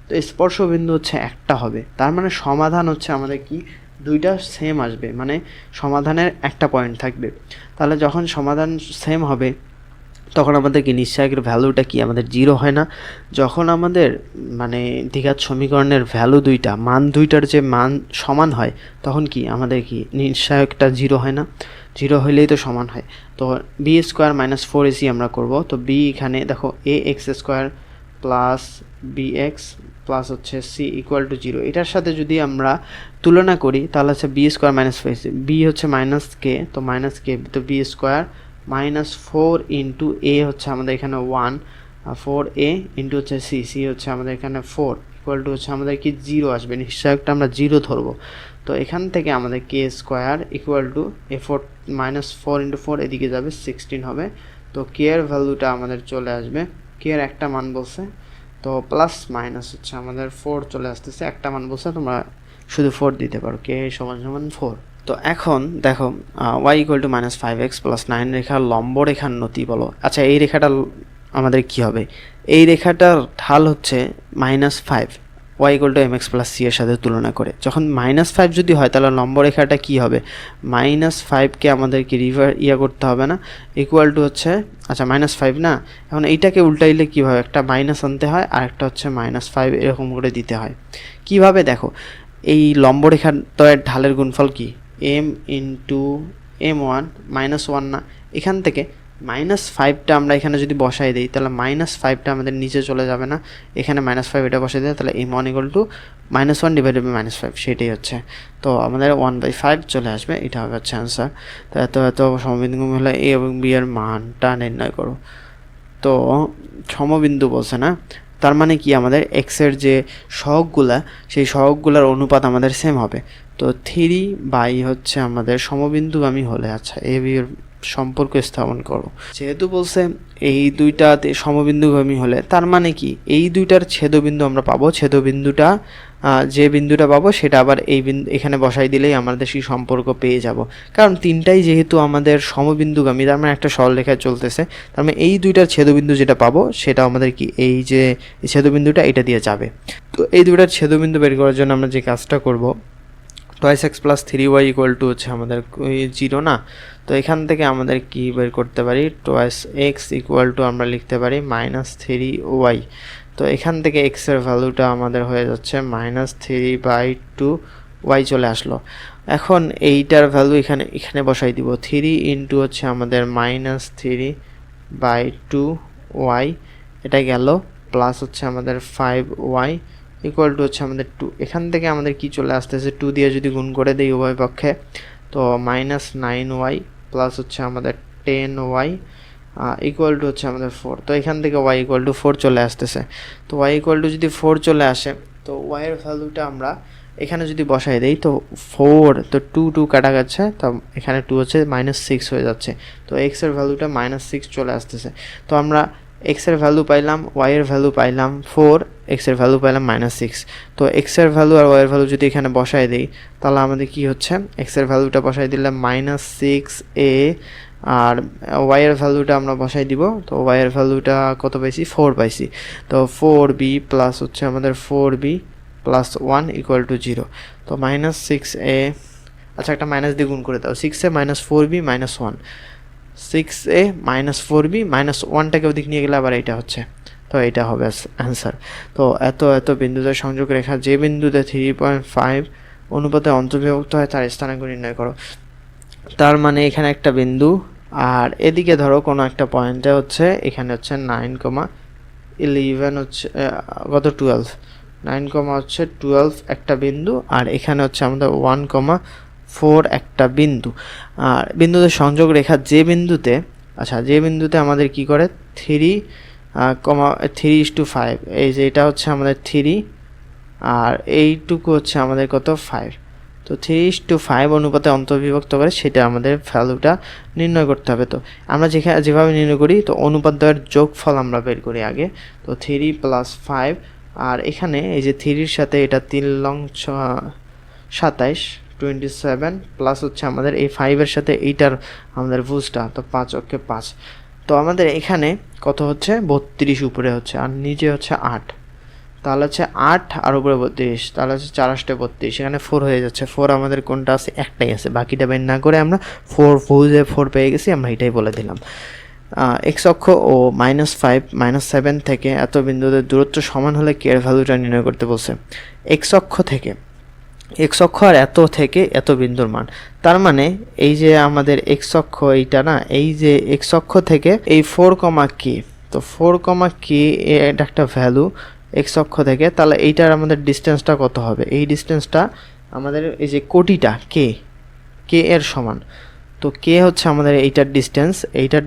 Speaker 1: তো স্পর্শবিন্দু হচ্ছে একটা হবে, তার মানে সমাধান হচ্ছে আমাদের কি, দুইটা সেম আসবে, মানে সমাধানের একটা পয়েন্ট থাকবে। তাহলে যখন সমাধান সেম হবে তখন আমাদের কি নিশ্চয়কের ভ্যালুটা কি আমাদের 0 হয় না? যখন আমাদের মানে দ্বিঘাত সমীকরণের ভ্যালু দুইটা মান দুইটার যে মান সমান হয় তখন কি আমাদের কি নিশ্চয়কটা 0 হয় না? 0 হইলেই তো সমান হয়। তো b² - 4ac আমরা করব। তো b এখানে দেখো ax² প্লাস bx প্লাস হচ্ছে c = 0, এটার সাথে যদি আমরা তুলনা করি তাহলে হচ্ছে b² - 4ac, b হচ্ছে -k, তো -k, তো b² -4 ইন্টু a হচ্ছে আমাদের এখানে 1, 4a ইন্টু হচ্ছে c হচ্ছে আমাদের এখানে 4 ইকুয়াল টু হচ্ছে আমাদের কি 0 আসবে, নিশ্চয়কটা আমরা 0 ধরবো। তো এখান থেকে আমাদের k² equal to a4 -4 into 4 এদিকে যাবে 16 হবে। তো k এর ভ্যালুটা আমাদের চলে আসবে, k এর একটা মান বলছে, তো প্লাস মাইনাস হচ্ছে আমাদের 4 চলে আসতেছে, একটা মান বলছে, তোমরা শুধু 4 দিতে পারো, k = 4। তো এখন দেখো y = -5x + 9 রেখার লম্ব রেখার নতি বলো। আচ্ছা এই রেখাটা আমাদের কি হবে, এই রেখাটার ঢাল হচ্ছে -5, y = mx + c এর সাথে তুলনা করে। যখন -5 যদি হয় তাহলে লম্ব রেখাটা কি হবে, -5কে আমাদেরকে করতে হবে না, ইকুয়াল টু হচ্ছে, আচ্ছা -5 না, এখন এইটাকে উল্টাইলে কীভাবে, একটা মাইনাস আনতে হয় আর একটা হচ্ছে -5 এরকম করে দিতে হয়। কিভাবে দেখো, এই লম্ব রেখার দ্বয়ের ঢালের গুণফল কি, m × m1 -1 না, এখান থেকে -5টা আমরা এখানে যদি বসাই দিই তাহলে -5টা আমাদের নিচে চলে যাবে না, এখানে -5 এটা বসাই দিই, তাহলে m1 = -1 ডিভাইডেড বাই -5, সেটাই হচ্ছে। তো আমাদের 1/5 চলে আসবে, এটা হবে হচ্ছে অ্যান্সার। তো এত সমবিন্দুভূমি হলে a এবং b এর মানটা নির্ণয় করো। তো সমবিন্দু বলছে না, তার মানে কি আমাদের x এর যে সহগগুলা সেই সহগগুলার অনুপাত আমাদের সেম হবে। তো 3 হচ্ছে আমাদের সমবিন্দুগামী হলে, আচ্ছা a b এর সম্পর্ক স্থাপন করো। যেহেতু বলছে এই দুইটাতে সমবিন্দুগামী হলে, তার মানে কি এই দুইটার ছেদবিন্দু আমরা পাবো, ছেদবিন্দুটা যে বিন্দুটা পাবো সেটা আবার এই বিন্দু এখানে বসাই দিলেই আমাদের সেই সম্পর্ক পেয়ে যাব। কারণ তিনটাই যেহেতু আমাদের সমবিন্দুগামী, তার মানে একটা সরলরেখায় চলতেছে, তার মানে এই দুইটার ছেদবিন্দু যেটা পাবো সেটা আমাদের কি এই যে ছেদবিন্দুটা এটা দিয়ে যাবে। তো এই দুইটার ছেদবিন্দু বের করার জন্য আমরা যে কাজটা করব, 2x + 3y = হচ্ছে আমাদের 0 না, তো এখান থেকে আমাদের কি বের করতে পারি, 2x = আমরা লিখতে পারি -3y। তো এখান থেকে x এর ভ্যালুটা আমাদের হয়ে যাচ্ছে -3/2y চলে আসলো। এখন এইটার ভ্যালু এখানে বসাই দিব, 3 হচ্ছে আমাদের -3/2y, এটা গেল, প্লাস হচ্ছে আমাদের 5y = হচ্ছে আমাদের 2। এখান থেকে আমাদের কি চলে আসতেছে, 2 দিয়ে যদি গুণ করে দিই উভয় পক্ষে, তো -9y প্লাস হচ্ছে আমাদের 10y = হচ্ছে আমাদের 4। তো এখান থেকে y = 4 চলে আসতেছে। তো y = যদি 4 চলে আসে, তো y এর ভ্যালুটা আমরা এখানে যদি বসাই দেই, তো 4, তো 2 কাটা গেছে, তো এখানে 2 হচ্ছে -6 হয়ে যাচ্ছে। তো x এর ভ্যালুটা -6 চলে আসতেছে। তো আমরা x এর ভ্যালু পাইলাম, y এর ভ্যালু পাইলাম 4, x এর ভ্যালু পাইলাম -6। তো x এর ভ্যালু আর y এর ভ্যালু যদি এখানে বসাই দেই, তাহলে আমাদের কি হচ্ছে, x এর ভ্যালুটা বসাই দিলে -6a, আর y এর ভ্যালুটা আমরা বসাই দিব। তো y এর ভ্যালুটা কত পাইছি, 4 পাইছি। তো 4b প্লাস হচ্ছে আমাদের 4b + 1 = 0। তো -6a, আচ্ছা একটা মাইনাস দিয়ে গুণ করে দাও, 6a - 4b - 1, 6a - 4b - 1টাকে ওদিক নিয়ে গেলে আবার এটা হচ্ছে, তো এটা হবে অ্যান্সার। তো এত বিন্দুতে সংযোগ রেখা যে বিন্দুতে 3.5 অনুপাতে অন্তর্বিভক্ত হয় তার স্থানাঙ্ক নির্ণয় করো। তার মানে এখানে একটা বিন্দু, আর এদিকে ধরো কোনো একটা পয়েন্টে হচ্ছে এখানে হচ্ছে 9,11 হচ্ছে কত 12, 9, হচ্ছে 12 একটা বিন্দু, আর এখানে হচ্ছে আমাদের 1,4 একটা বিন্দু। আর বিন্দুতে সংযোগ রেখা যে বিন্দুতে, আচ্ছা যে বিন্দুতে আমাদের কি করে 3,5, এই যে এটা হচ্ছে আমাদের 3, আর এইটুকু হচ্ছে আমাদের কত 5। তো 3:5 অনুপাতে অন্তর্বিভক্ত করে সেটা আমাদের ভ্যালুটা নির্ণয় করতে হবে। তো আমরা যেভাবে নির্ণয় করি, তো অনুপাত দ্বয়ের যোগফল আমরা বের করি আগে। তো 3 + 5, আর এখানে এই যে 3-র সাথে এটা 3 লং 27, 27 প্লাস হচ্ছে আমাদের এই 5-এর সাথে এইটার আমাদের ভুজটা, তো 5 অক্ষে 5। তো আমাদের এখানে কত হচ্ছে 32 উপরে হচ্ছে, আর নিচে হচ্ছে 8, তাহলে হচ্ছে 8 আর উপরে 32, তাহলে হচ্ছে 4 × 8 = 32, এখানে 4 হয়ে যাচ্ছে। 4 আমাদের কোনটা আছে, একটাই আছে, বাকিটা বের না করে আমরা 4 ভুজে 4 পেয়ে গেছি, আমরা এটাই বলে দিলাম। এক্স অক্ষ ও -5 -7 থেকে এত বিন্দুদের দূরত্ব সমান হলে কে এর ভ্যালুটা নির্ণয় করতে বলছে। এক্স অক্ষ আর এত থেকে এত বিন্দুর মান, তার মানে এই যে আমাদের এক্স অক্ষ এইটা না, এই যে এক্স অক্ষ থেকে এই 4, তো 4, এটা একটা ভ্যালু এক্স অক্ষ থেকে, তাহলে এইটার আমাদের ডিস্টেন্সটা কত হবে, এই ডিস্টেন্সটা আমাদের এই যে কোটিটা কে এর সমান। তো কে হচ্ছে আমাদের এইটার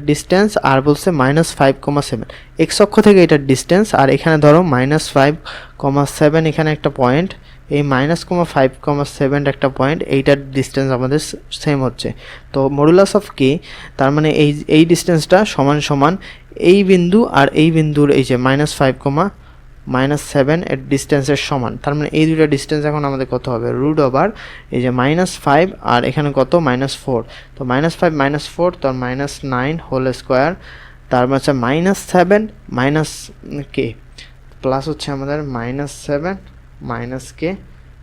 Speaker 1: ডিস্টেন্স, আর বলছে -5,7 এক্স অক্ষ থেকে এইটার ডিস্টেন্স, আর এখানে ধরো -5,7 এখানে একটা পয়েন্ট, এই -5,7 একটা পয়েন্ট, এইটার ডিস্টেন্স আমাদের সেম হচ্ছে। তো মডুলাস অফ কে, তার মানে এই ডিস্টেন্সটা সমান এই বিন্দু আর এই বিন্দুর এই যে -5,7 এর ডিস্টেন্সের সমান। তার মানে এই দুইটা ডিস্টেন্স এখন আমাদের কত হবে, √, এই যে -5 আর এখানে কত -4, তো -5 - 4, তো -9 হোল স্কোয়ার, তার মানে হচ্ছে -7 - কে প্লাস হচ্ছে আমাদের -7 - কে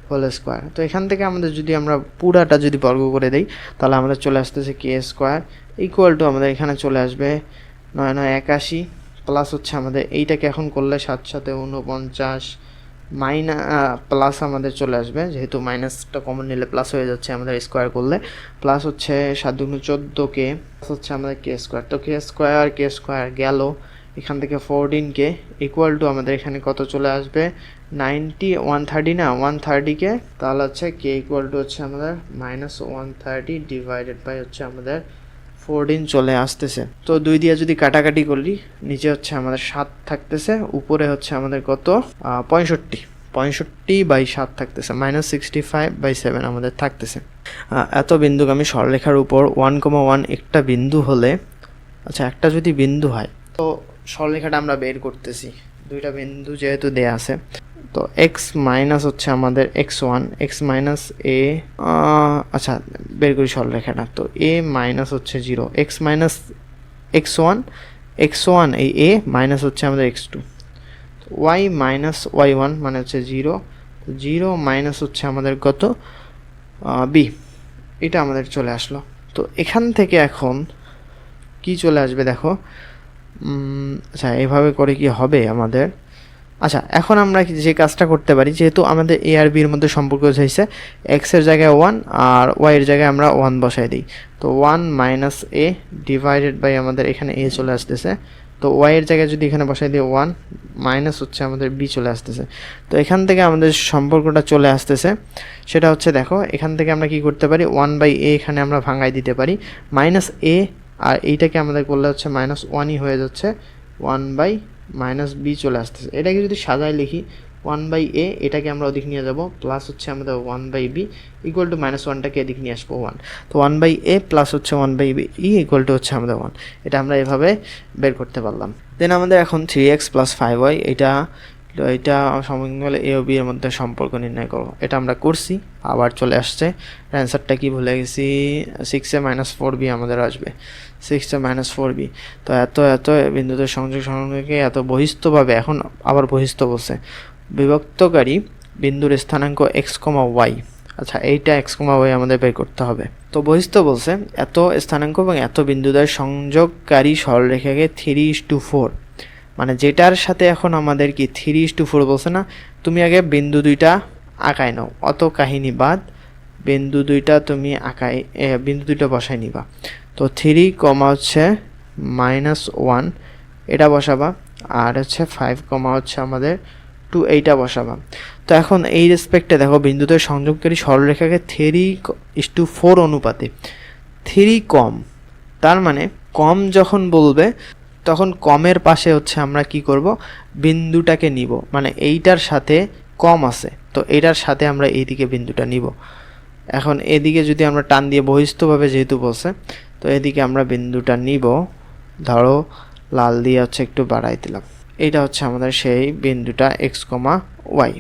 Speaker 1: হোল স্কোয়ার। তো এখান থেকে আমাদের যদি আমরা পুরাটা যদি বর্গ করে দেই, তাহলে আমাদের চলে আসতেছে k² = আমাদের এখানে চলে আসবে 9 × 9 = 81, প্লাস হচ্ছে আমাদের এইটাকে এখন করলে 7 × 7 = 49, প্লাস আমাদের চলে আসবে, যেহেতু মাইনাসটা কমন নিলে প্লাস হয়ে যাচ্ছে আমাদের স্কোয়ার করলে। প্লাস হচ্ছে 7 × 14 হচ্ছে আমাদের কে স্কোয়ার, তো কে স্কোয়ার গেল এখান থেকে 14 ইকুয়াল টু আমাদের এখানে কত চলে আসবে 130 না 130 তাহলে হচ্ছে কে ইকুয়াল টু হচ্ছে আমাদের -130 ডিভাইডেড বাই হচ্ছে আমাদের 14 চলে আসতেছে। তো 2 দিয়ে যদি কাটাকাটি করি নিচে হচ্ছে আমাদের 7 থাকতেছে, উপরে হচ্ছে আমাদের কত 65/7 থাকতেছে, -65/7 আমাদের থাকতেছে। এত বিন্দুগামী সরলরেখার উপর 1,1 একটা বিন্দু হলে, আচ্ছা একটা যদি বিন্দু হয় তো সরলরেখাটা আমরা বের করতেছি, দুইটা বিন্দু যেহেতু দেয়া আছে, তো এক্স মাইনাস হচ্ছে আমাদের x1 x মাইনাস এ, আচ্ছা বের করি সরলরেখাটা, তো এ মাইনাস হচ্ছে 0 x মাইনাস x1 এই এ মাইনাস হচ্ছে আমাদের x2, y মাইনাস y1 মানে হচ্ছে 0 মাইনাস হচ্ছে আমাদের কত বি, এটা আমাদের চলে আসলো। তো এখান থেকে এখন কি চলে আসবে দেখো, আচ্ছা এভাবে করে কি হবে আমাদের, আচ্ছা এখন আমরা যে কাজটা করতে পারি, যেহেতু আমাদের এ আর বির মধ্যে সম্পর্ক হয়েছে এক্স এর জায়গায় 1 আর ওয়াই এর জায়গায় আমরা 1 বসাই দিই, তো 1 মাইনাস এ ডিভাইডেড বাই আমাদের এখানে এ চলে আসতেছে, তো ওয়াই এর জায়গায় যদি এখানে বসাই দিই 1 মাইনাস হচ্ছে আমাদের বি চলে আসতেছে। তো এখান থেকে আমাদের সম্পর্কটা চলে আসতেছে, সেটা হচ্ছে দেখো এখান থেকে আমরা কি করতে পারি 1/a এখানে আমরা ভাঙাই দিতে পারি, মাইনাস এ আর এইটাকে আমাদের করলে হচ্ছে -1ই হয়ে যাচ্ছে, 1/-b চলে আসতেছে। এটাকে যদি সাজায় লিখি 1/a, এটাকে আমরা ওদিক নিয়ে যাব, প্লাস হচ্ছে আমাদের 1/b ইকুয়াল টু -1টাকে এদিক নিয়ে আসবো 1, তো 1/a প্লাস হচ্ছে 1/b ইকুয়াল টু হচ্ছে আমাদের 1, এটা আমরা এভাবে বের করতে পারলাম। দেন আমাদের এখন 3x + 5y এটা সমীকরণ এ ও বি এর মধ্যে সম্পর্ক নির্ণয় করো, এটা আমরা করছি, আবার চলে আসছে অ্যান্সারটা কি ভুলে গেছি, 6a - 4b আমাদের আসবে, 6a - 4b। তো এত বিন্দুদের সংযোগে এত বহিস্থভাবে, এখন আবার বহিস্থ বলছে, বিভক্তকারী বিন্দুর স্থানাঙ্ক x, y, আচ্ছা এইটা x, y আমাদের বের করতে হবে। তো বহিস্থ বলছে এত স্থানাঙ্ক এবং এত বিন্দুদের সংযোগকারী সরলরেখাকে 3:4, মানে যেটার সাথে এখন আমাদের কি 3:4 বলছে না, তুমি আগে বিন্দু দুইটা আঁকায় নাও, অত কাহিনী বাদ, বিন্দু দুইটা তুমি বিন্দু দুইটা বসাই নিবা। তো 3, হচ্ছে -1 এটা বসাবা, আর হচ্ছে 5, হচ্ছে আমাদের 2 এইটা বসাবা। তো এখন এই রেসপেক্টে দেখো বিন্দুদের সংযোগকারী সরলরেখাকে 3:4 অনুপাতে 3 কম, তার মানে কম যখন বলবে তখন কমের পাশে হচ্ছে আমরা কি করব, বিন্দুটাকে নিব, মানে এইটার সাথে কম আছে তো এইটার সাথে আমরা এইদিকে বিন্দুটা নিব। এখন এদিকে যদি আমরা টান দিয়ে বহিস্থভাবে যেহেতু বলছে, তো এদিকে আমরা বিন্দুটা নিব, ধরো লাল দিয়ে হচ্ছে একটু বাড়াই দিলাম, এইটা হচ্ছে আমাদের সেই বিন্দুটা x, y,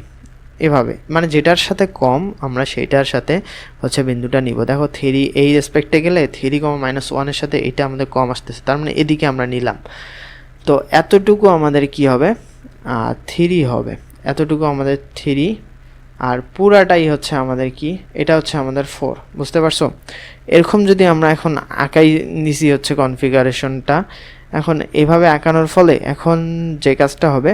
Speaker 1: এভাবে মানে যেটার সাথে কম আমরা সেইটার সাথে হচ্ছে বিন্দুটা নিব। দেখো 3 এই রেসপেক্টে গেলে 3, -1 এর সাথে এটা আমাদের কম আসতেছে, তার মানে এদিকে আমরা নিলাম, তো এতটুকু আমাদের কি হবে 3 হবে, এতটুকু আমাদের 3, আর পুরাটাই হচ্ছে আমাদের কি, এটা হচ্ছে আমাদের 4, বুঝতে পারছো? এরকম যদি আমরা এখন আঁকাই নিছি হচ্ছে কনফিগারেশনটা, এখন এভাবে আঁকানোর ফলে এখন যে কাজটা হবে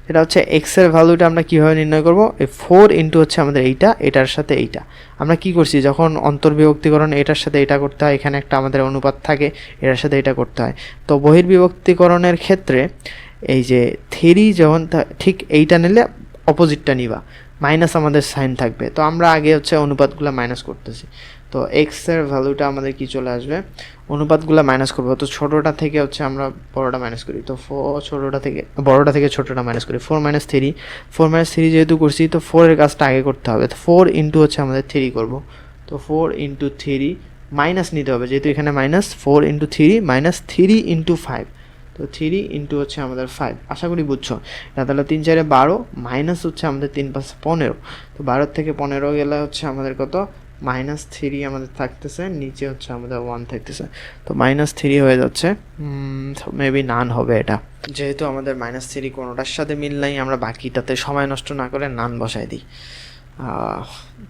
Speaker 1: সেটা হচ্ছে এক্স এর ভ্যালুটা আমরা কীভাবে নির্ণয় করব, এই 4 ইন্টু হচ্ছে আমাদের এটার সাথে এইটা, আমরা কি করছি যখন অন্তর্বিভক্তিকরণ এটার সাথে এটা করতে হয়, এখানে একটা আমাদের অনুপাত থাকে, এটার সাথে এটা করতে হয়। তো বহির্বিভক্তিকরণের ক্ষেত্রে এই যে 3 যখন ঠিক এইটা নিলে অপোজিটটা নিবা, মাইনাস আমাদের সাইন থাকবে, তো আমরা আগে হচ্ছে অনুপাতগুলো মাইনাস করতেছি, তো এক্স এর ভ্যালুটা আমাদের কি চলে আসবে, অনুপাতগুলো মাইনাস করবো, তো ছোটোটা থেকে হচ্ছে আমরা বড়োটা মাইনাস করি, তো বড়োটা থেকে ছোটোটা মাইনাস করি, 4 - 3 যেহেতু করছি তো 4 এর কাজটা আগে করতে হবে, তো 4 ইন্টু হচ্ছে আমাদের 3 করবো, তো 4 × 3 মাইনাস নিতে হবে, যেহেতু এখানে মাইনাস, 4 × 3 -3 × 5, তো 3 ইন্টু হচ্ছে আমাদের 5, আশা করি বুঝছো। তাহলে 3 × 4 = 12, মাইনাস হচ্ছে আমাদের 3 × 5 = 15, তো 12 থেকে 15 গেলে হচ্ছে আমাদের কত -3 আমাদের থাকতেছে, নিচে হচ্ছে আমাদের 1 থাকতেছে, তো -3 হয়ে যাচ্ছে, মেবি নান হবে এটা, যেহেতু আমাদের -3 কোনোটার সাথে মিল নাই, আমরা বাকিটাতে সময় নষ্ট না করে নান বসাই দিই।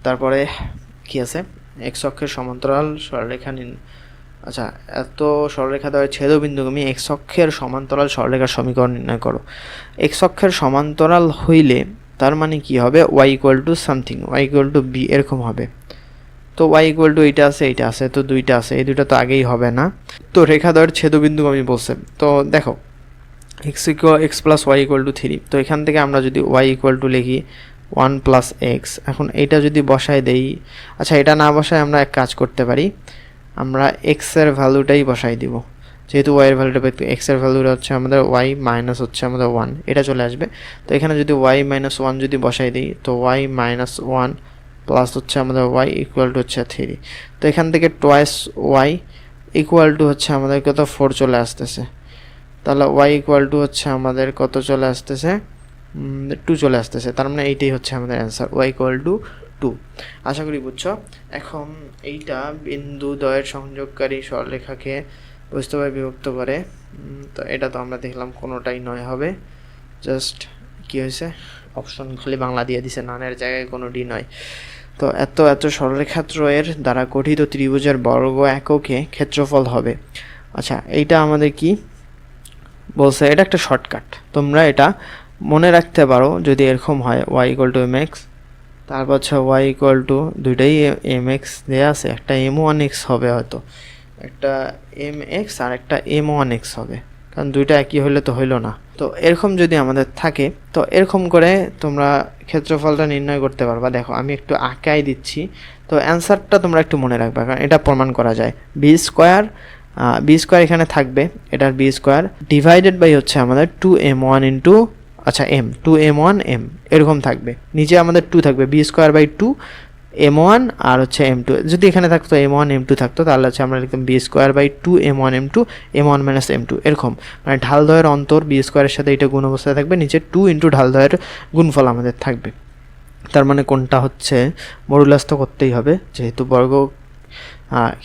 Speaker 1: তারপরে কি আছে, এক্স অক্ষের সমান্তরাল সরলরেখা আচ্ছা এত সরলরেখা দ্বয়ের ছেদবিন্দুগামী এক্স অক্ষের সমান্তরাল সরলরেখার সমীকরণ নির্ণয় করো। এক্স অক্ষের সমান্তরাল হইলে তার মানে কি হবে y equal to something, y equal two b এরকম হবে। তো y ইকুয়াল টু এইটা আছে, তো দুইটা আছে, এই দুইটা তো আগেই হবে না। তো রেখাদ্বয়ের ছেদবিন্দু আমি বলছি। তো দেখো x plus y equal to 3, তো এখান থেকে আমরা যদি y ইকুয়াল টু লিখি 1 প্লাস এক্স, এখন এটা যদি বসায় দেই, আচ্ছা এটা না বসায় আমরা এক কাজ করতে পারি, আমরা এক্সের ভ্যালুটাই বসাই দিব, যেহেতু ওয়াইয়ের ভ্যালুটা পেতে এক্সের ভ্যালুটা হচ্ছে আমাদের ওয়াই মাইনাস হচ্ছে আমাদের 1, এটা চলে আসবে। তো এখানে যদি ওয়াই মাইনাস 1 যদি বসাই দিই, তো ওয়াই মাইনাস 1 প্লাস হচ্ছে আমাদের ওয়াই ইকুয়াল টু হচ্ছে 3। তো এখান থেকে টোয়াইস ওয়াই ইকুয়াল টু হচ্ছে আমাদের কত 4 চলে আসতেছে। তাহলে ওয়াই ইকুয়াল টু হচ্ছে আমাদের কত চলে আসতেছে 2 চলে আসতেছে। তার মানে এইটাই হচ্ছে আমাদের অ্যান্সার, ওয়াই ইকুয়াল টু 2। আশা করি বুঝছো। এখন এইটা বিন্দু দ্বয়ের সংযোগকারী সরলরেখাকে বুঝতেভাবে বিভক্ত করে। তো এটা তো আমরা দেখলাম কোনোটাই নয় হবে, জাস্ট কি হয়েছে অপশন খালি বাংলা দিয়ে দিছে, নানের জায়গায় কোনো ডি নয়। তো এত সরলরেখাত্রয়ের দ্বারা গঠিত ত্রিভুজের বর্গ এককে ক্ষেত্রফল হবে। আচ্ছা এইটা আমাদের কি বলছে, এটা একটা শর্টকাট, তোমরা এটা মনে রাখতে পারো যদি এরকম হয় y ইকুয়াল টু mx, তারপর হচ্ছে y ইকুয়াল টু দুইটাই mx দেওয়া আছে, একটা m1x হবে, হয়তো একটা mx আর একটা m1x হবে, কারণ দুইটা একই হইলে তো হইলো না। তো এরকম যদি আমাদের থাকে, তো এরকম করে তোমরা ক্ষেত্রফলটা নির্ণয় করতে পারবা। দেখো আমি একটু আঁকাই দিচ্ছি, তো অ্যান্সারটা তোমরা একটু মনে রাখবা, কারণ এটা প্রমাণ করা যায়। বি স্কোয়ার এখানে থাকবে, এটার বি স্কোয়ার ডিভাইডেড বাই হচ্ছে আমাদের 2m1 ইন্টু আচ্ছা m2m1 m এরকম থাকবে, নিচে আমাদের 2 থাকবে, বি স্কোয়ার বাই 2 m1 আর হচ্ছে m2। যদি এখানে থাকতো m1 m2 থাকতো, তাহলে হচ্ছে আমরা লিখতাম B square by 2 m1 m2 m1 minus m2 এরকম। মানে ঢালদ্বয়ের অন্তর বি স্কোয়ারের সাথে এটা গুণ অবস্থায় থাকবে, নিচে 2 ইন্টু ঢালদ্বয়ের গুণফল আমাদের থাকবে। তার মানে কোনটা হচ্ছে মডুলাস তো করতেই হবে, যেহেতু বর্গ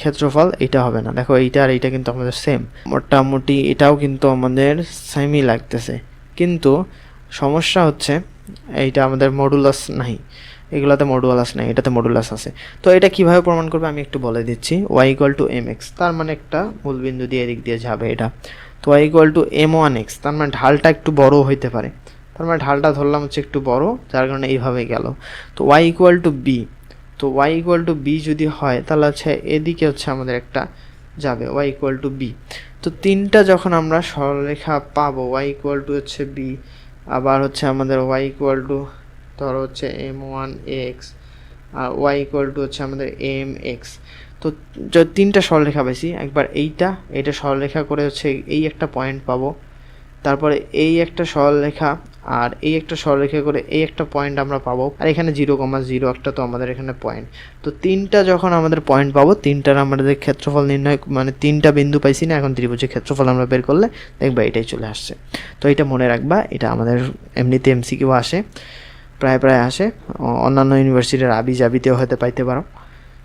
Speaker 1: ক্ষেত্রফল এইটা হবে না। দেখো এইটা আর এইটা কিন্তু আমাদের সেম, মোটামুটি এটাও কিন্তু আমাদের সেমই লাগতেছে, কিন্তু সমস্যা হচ্ছে এইটা আমাদের মডুলাস নাই, এগুলাতে মডুলাস নাই, এটাতে মডুলাস আছে। তো এটা কিভাবে প্রমাণ করবে আমি একটু বলে দিচ্ছি। y ইকুয়াল টু mx, তার মানে একটা মূলবিন্দু দিয়ে এদিক দিয়ে যাবে এটা। তো y ইকুয়াল টু m1x, তার মানে ঢালটা একটু বড় হইতে পারে, তার মানে ঢালটা ধরলাম হচ্ছে একটু বড়, যার কারণে এইভাবে গেল। তো y ইকুয়াল টু b, তো y ইকুয়াল টু b যদি হয়, তাহলে হচ্ছে এদিকে হচ্ছে আমাদের একটা যাবে y ইকুয়াল টু b। তো তিনটা যখন আমরা সরলরেখা পাবো, y ইকুয়াল টু হচ্ছে b, আবার হচ্ছে আমাদের y ইকুয়াল টু ধরো হচ্ছে m1x R y equal to হচ্ছে আমাদের mx। তো তিনটা সরলরেখা পাইছি, একবার এইটা সরলরেখা করে হচ্ছে এই একটা পয়েন্ট পাবো, তারপরে এই একটা সরলরেখা আর এই একটা সরলরেখা করে এই একটা পয়েন্ট আমরা পাবো, আর এখানে 0,0 একটা তো আমাদের এখানে পয়েন্ট। তো তিনটা যখন আমাদের পয়েন্ট পাবো, তিনটার আমাদের ক্ষেত্রফল নির্ণয়, মানে তিনটা বিন্দু পাইছি না, এখন ত্রিভুজের ক্ষেত্রফল আমরা বের করলে দেখবা এটাই চলে আসছে। তো এটা মনে রাখবা, এটা আমাদের এমনিতে এমসিকিউ আসে, প্রায় আসে, অন্যান্য ইউনিভার্সিটির আবি জাবিতেও হতে পাইতে পারো,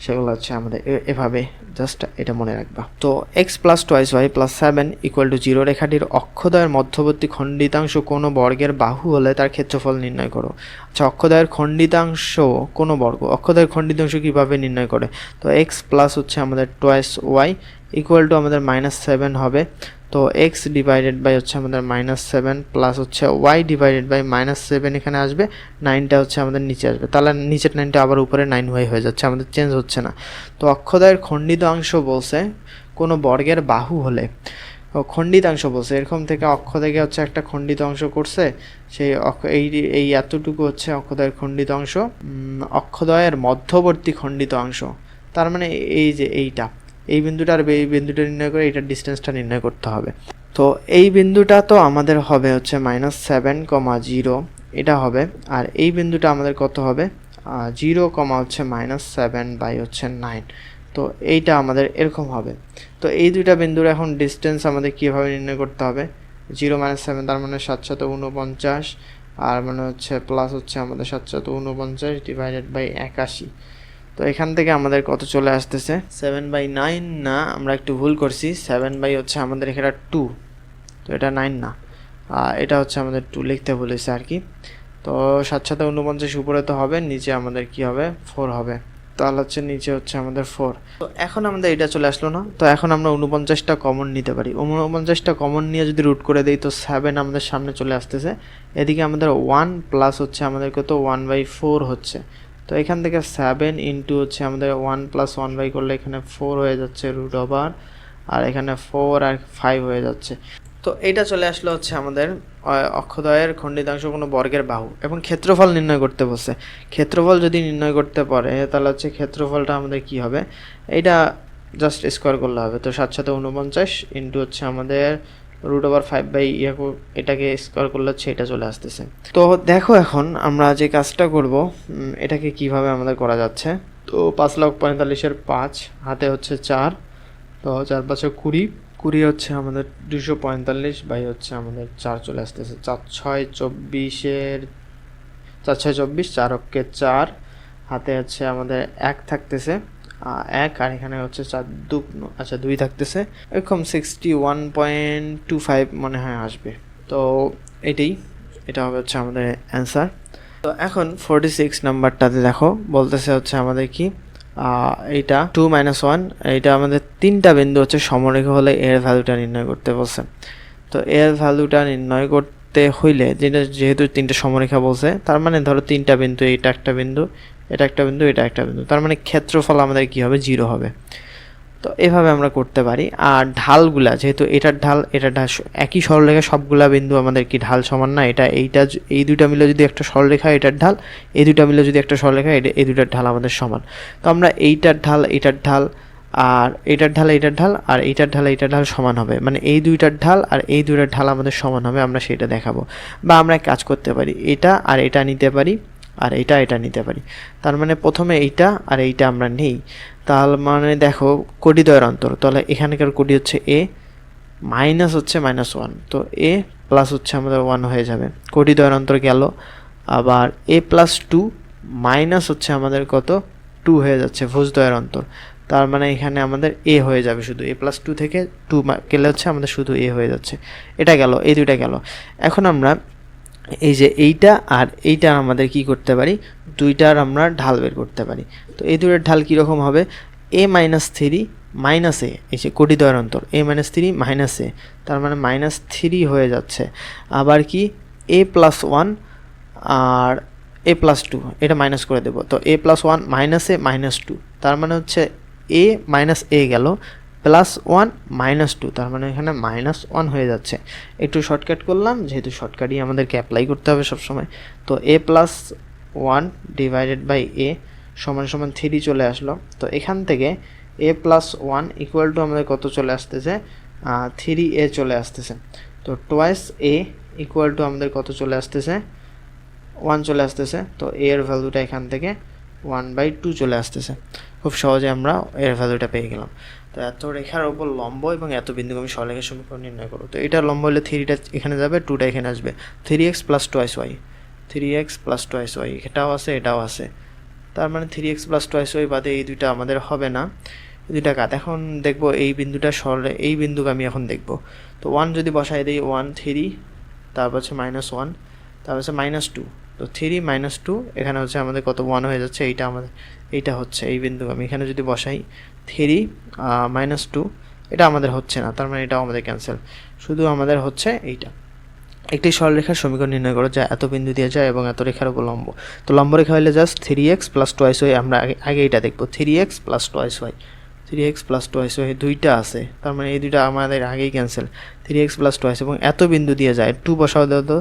Speaker 1: সেগুলো হচ্ছে আমাদের এভাবে জাস্ট এটা মনে রাখবা। তো x plus twice y plus 7 equal to 0 রেখাটির অক্ষদ্বয়ের মধ্যবর্তী খণ্ডিতাংশ কোনো বর্গের বাহু হলে তার ক্ষেত্রফল নির্ণয় করো। আচ্ছা অক্ষদ্বয়ের খণ্ডিতাংশ কোনো বর্গ, অক্ষদ্বয়ের খণ্ডিতাংশ কীভাবে নির্ণয় করে? তো এক্স প্লাস হচ্ছে আমাদের টোয়াইস ওয়াই ইকুয়াল টু আমাদের -7 হবে। তো এক্স ডিভাইডেড বাই হচ্ছে আমাদের -7 প্লাস হচ্ছে ওয়াই ডিভাইডেড বাই -7, এখানে আসবে 9টা হচ্ছে আমাদের নিচে আসবে, তাহলে নিচের 9টা আবার উপরে 9y হয়ে যাচ্ছে, আমাদের চেঞ্জ হচ্ছে না। তো অক্ষদ্বয়ের খণ্ডিত অংশ বলছে কোনো বর্গের বাহু হলে, খণ্ডিতাংশ বলছে এরকম থেকে অক্ষ থেকে হচ্ছে একটা খণ্ডিত অংশ করছে, সেই এই এতটুকু হচ্ছে অক্ষদ্বয়ের খণ্ডিত অংশ, অক্ষদ্বয়ের মধ্যবর্তী খণ্ডিত অংশ, তার মানে এই যে এই বিন্দুটা আর এই বিন্দুটা নির্ণয় করে এইটার ডিস্টেন্সটা নির্ণয় করতে হবে। তো এই বিন্দুটা তো আমাদের হবে হচ্ছে -7,0 এটা হবে, আর এই বিন্দুটা আমাদের কত হবে 0, হচ্ছে -7 বাই হচ্ছে 9। তো এইটা আমাদের এরকম হবে। তো এই দুইটা বিন্দুর এখন ডিস্টেন্স আমাদের কীভাবে নির্ণয় করতে হবে, 0 - 7 তার মানে 749, আর মানে হচ্ছে প্লাস হচ্ছে আমাদের 749 ডিভাইডেড বাই 81। তো এখান থেকে আমাদের কত চলে আসতেছে 7/9 না, আমরা একটু ভুল করছি, 7 বাই হচ্ছে আমাদের এখানে 2, তো এটা 9 না, এটা হচ্ছে আমাদের 2 লিখতে বলেছে আর কি। তো 749 উপরে তো হবে, নিচে আমাদের কি হবে 4 হবে। তাহলে হচ্ছে নিচে হচ্ছে আমাদের 4। তো এখন আমাদের এটা চলে আসলো না, তো এখন আমরা 49টা কমন নিতে পারি। 49টা কমন নিয়ে যদি রুট করে দিই তো 7 আমাদের সামনে চলে আসতেছে। এদিকে আমাদের 1 প্লাস হচ্ছে আমাদের কত 1/4 হচ্ছে। তো এখান থেকে 7 ইন্টু হচ্ছে আমাদের 1 প্লাস 1 করলে এখানে 4 হয়ে যাচ্ছে রুট ওভার, আর এখানে 4 আর 5 হয়ে যাচ্ছে। তো এইটা চলে আসলো হচ্ছে আমাদের অক্ষদ্বয়ের খণ্ডিতাংশ কোনো বর্গের বাহু, এবং ক্ষেত্রফল নির্ণয় করতে বলছে। ক্ষেত্রফল যদি নির্ণয় করতে পারে তাহলে হচ্ছে ক্ষেত্রফলটা আমাদের কি হবে, এইটা জাস্ট স্কোয়ার করলে হবে। তো 7 7 49 ইন্টু হচ্ছে আমাদের রুট ওভার 5 এটাকে স্কোয়ার করলে হচ্ছে এটা চলে আসতেছে। তো দেখো এখন আমরা যে কাজটা করব এটাকে কিভাবে আমাদের করা যাচ্ছে। তো 5,45,000 5 হাতে হচ্ছে 4, তো 4 5 20, 20 হচ্ছে আমাদের 245 বাই হচ্ছে আমাদের 4 চলে আসতেছে। 4 6 24, 4 6 24, 4 অক্ষে 4, হাতে হচ্ছে আমাদের 1 থাকতেছে 1, আর এখানে হচ্ছে 4 2 আচ্ছা 2 থাকতেছে, এরকম 61.25 মনে হয় আসবে। তো এটা হবে হচ্ছে আমাদের অ্যান্সার। তো এখন 46 নাম্বারটাতে দেখো বলতেছে হচ্ছে আমাদের কি এইটা 2 - 1, এইটা আমাদের 3টা বিন্দু হচ্ছে সমরেখা হলে এর ভ্যালুটা নির্ণয় করতে বলছে। তো এর ভ্যালুটা নির্ণয় করতে হইলে যেহেতু 3টে সমরেখা বলছে, তার মানে ধরো 3টা বিন্দু, এটা একটা বিন্দু, এটা একটা বিন্দু, এটা একটা বিন্দু, তার মানে ক্ষেত্রফল আমাদের কি হবে 0 হবে। তো এভাবে আমরা করতে পারি। আর ঢালগুলা যেহেতু এটার ঢাল একই সরলরেখা, সবগুলা বিন্দু আমাদের কি ঢাল সমান না, এই দুইটা মিলে যদি একটা সরলরেখা এটার ঢাল, এই দুইটা মিলে যদি একটা সরলরেখা এই দুইটার ঢাল আমাদের সমান। তো আমরা এইটার ঢাল এটার ঢাল আর এইটার ঢাল এইটার ঢাল আর এইটার ঢাল এইটার ঢাল সমান হবে, মানে এই দুইটার ঢাল আর এই দুইটার ঢাল আমাদের সমান হবে, আমরা সেটা দেখাবো। বা আমরা কাজ করতে পারি, এটা আর এটা নিতে পারি আর এটা নিতে পারি। তার মানে প্রথমে এইটা আর এইটা আমরা নেই। তার মানে দেখো কোটিদ্বয়ের অন্তর, তাহলে এখানকার কোটি হচ্ছে a মাইনাস হচ্ছে -1, তো a প্লাস হচ্ছে আমাদের 1 হয়ে যাবে। কোটিদ্বয়ের অন্তর গেল। আবার a প্লাস 2 মাইনাস হচ্ছে আমাদের কত 2 হয়ে যাচ্ছে ভুজদ্বয়ের অন্তর। তার মানে এখানে আমাদের a হয়ে যাবে, শুধু a প্লাস 2 থেকে 2 গেলে হচ্ছে আমাদের শুধু a হয়ে যাচ্ছে। এটা গেল, এই দুইটা গেল। এখন আমরা এই যে এইটা আর এইটা আমাদের কি করতে পারি, দুইটার আমরা ঢাল বের করতে পারি। তো এই দুইটার ঢাল কীরকম হবে, a - 3 মাইনাস এ, এই যে কোটিদ্বয়ের অন্তর a - 3 মাইনাস এ, তার মানে -3 হয়ে যাচ্ছে। আবার কি a প্লাস 1 আর a প্লাস 2, এটা মাইনাস করে দেবো। তো a প্লাস 1 মাইনাস এ -2, তার মানে হচ্ছে a মাইনাস এ গেল, প্লাস 1 -2, তার মানে এখানে -1 হয়ে যাচ্ছে। একটু শর্টকাট করলাম, যেহেতু শর্টকাটই আমাদেরকে অ্যাপ্লাই করতে হবে সবসময়। তো a plus 1 divided by a সমান সমান 3 চলে আসলো। তো এখান থেকে a প্লাস 1 ইকুয়াল টু আমাদের কত চলে আসতেছে, 3a চলে আসতেছে। তো টোয়াইস a ইকুয়াল টু আমাদের কত চলে আসতেছে, 1 চলে আসতেছে। তো a এর ভ্যালুটা এখান থেকে 1/2 চলে আসতেছে। খুব সহজে আমরা এর ভ্যালুটা পেয়ে গেলাম। তো এত রেখার ওপর লম্ব এবং এত বিন্দুগামী সরলরেখার সমীকরণ নির্ণয় করো। তো এটা লম্ব হলে 3টা এখানে যাবে, 2টা এখানে আসবে। 3x plus 2y, 3x plus 2y, এটাও আছে এটাও আছে। তার মানে 3x প্লাস 2y বাদে এই দুইটা আমাদের হবে না, এই দুইটা কাট। এখন দেখবো এই বিন্দুটা এই বিন্দুগামী এখন দেখবো। তো 1 যদি বসাই দিই, 1 3, তারপর হচ্ছে -1, তারপর হচ্ছে -2। তো 3 - 2 এখানে হচ্ছে আমাদের কত 1 হয়ে যাচ্ছে, এইটা হচ্ছে এই বিন্দুগামী। এখানে যদি বসাই 3 -2, এটা আমাদের হচ্ছে না, তার মানে এটাও আমাদের ক্যান্সেল। শুধু আমাদের হচ্ছে এইটা। একটি সরলরেখার সমীকরণ নির্ণয় করো যা এত বিন্দু দিয়ে যায় এবং এত রেখার উপর লম্ব। তো লম্ব রেখা হলে জাস্ট 3x প্লাস 2y, আমরা আগে এটা দেখবো। 3x plus 2y, 3x plus 2y দুইটা আছে, তার মানে এই দুইটা আমাদের আগেই ক্যান্সেল। 3x প্লাস 2y এবং এত বিন্দু দিয়ে যায়, 2 বসাও দেওয়া, তো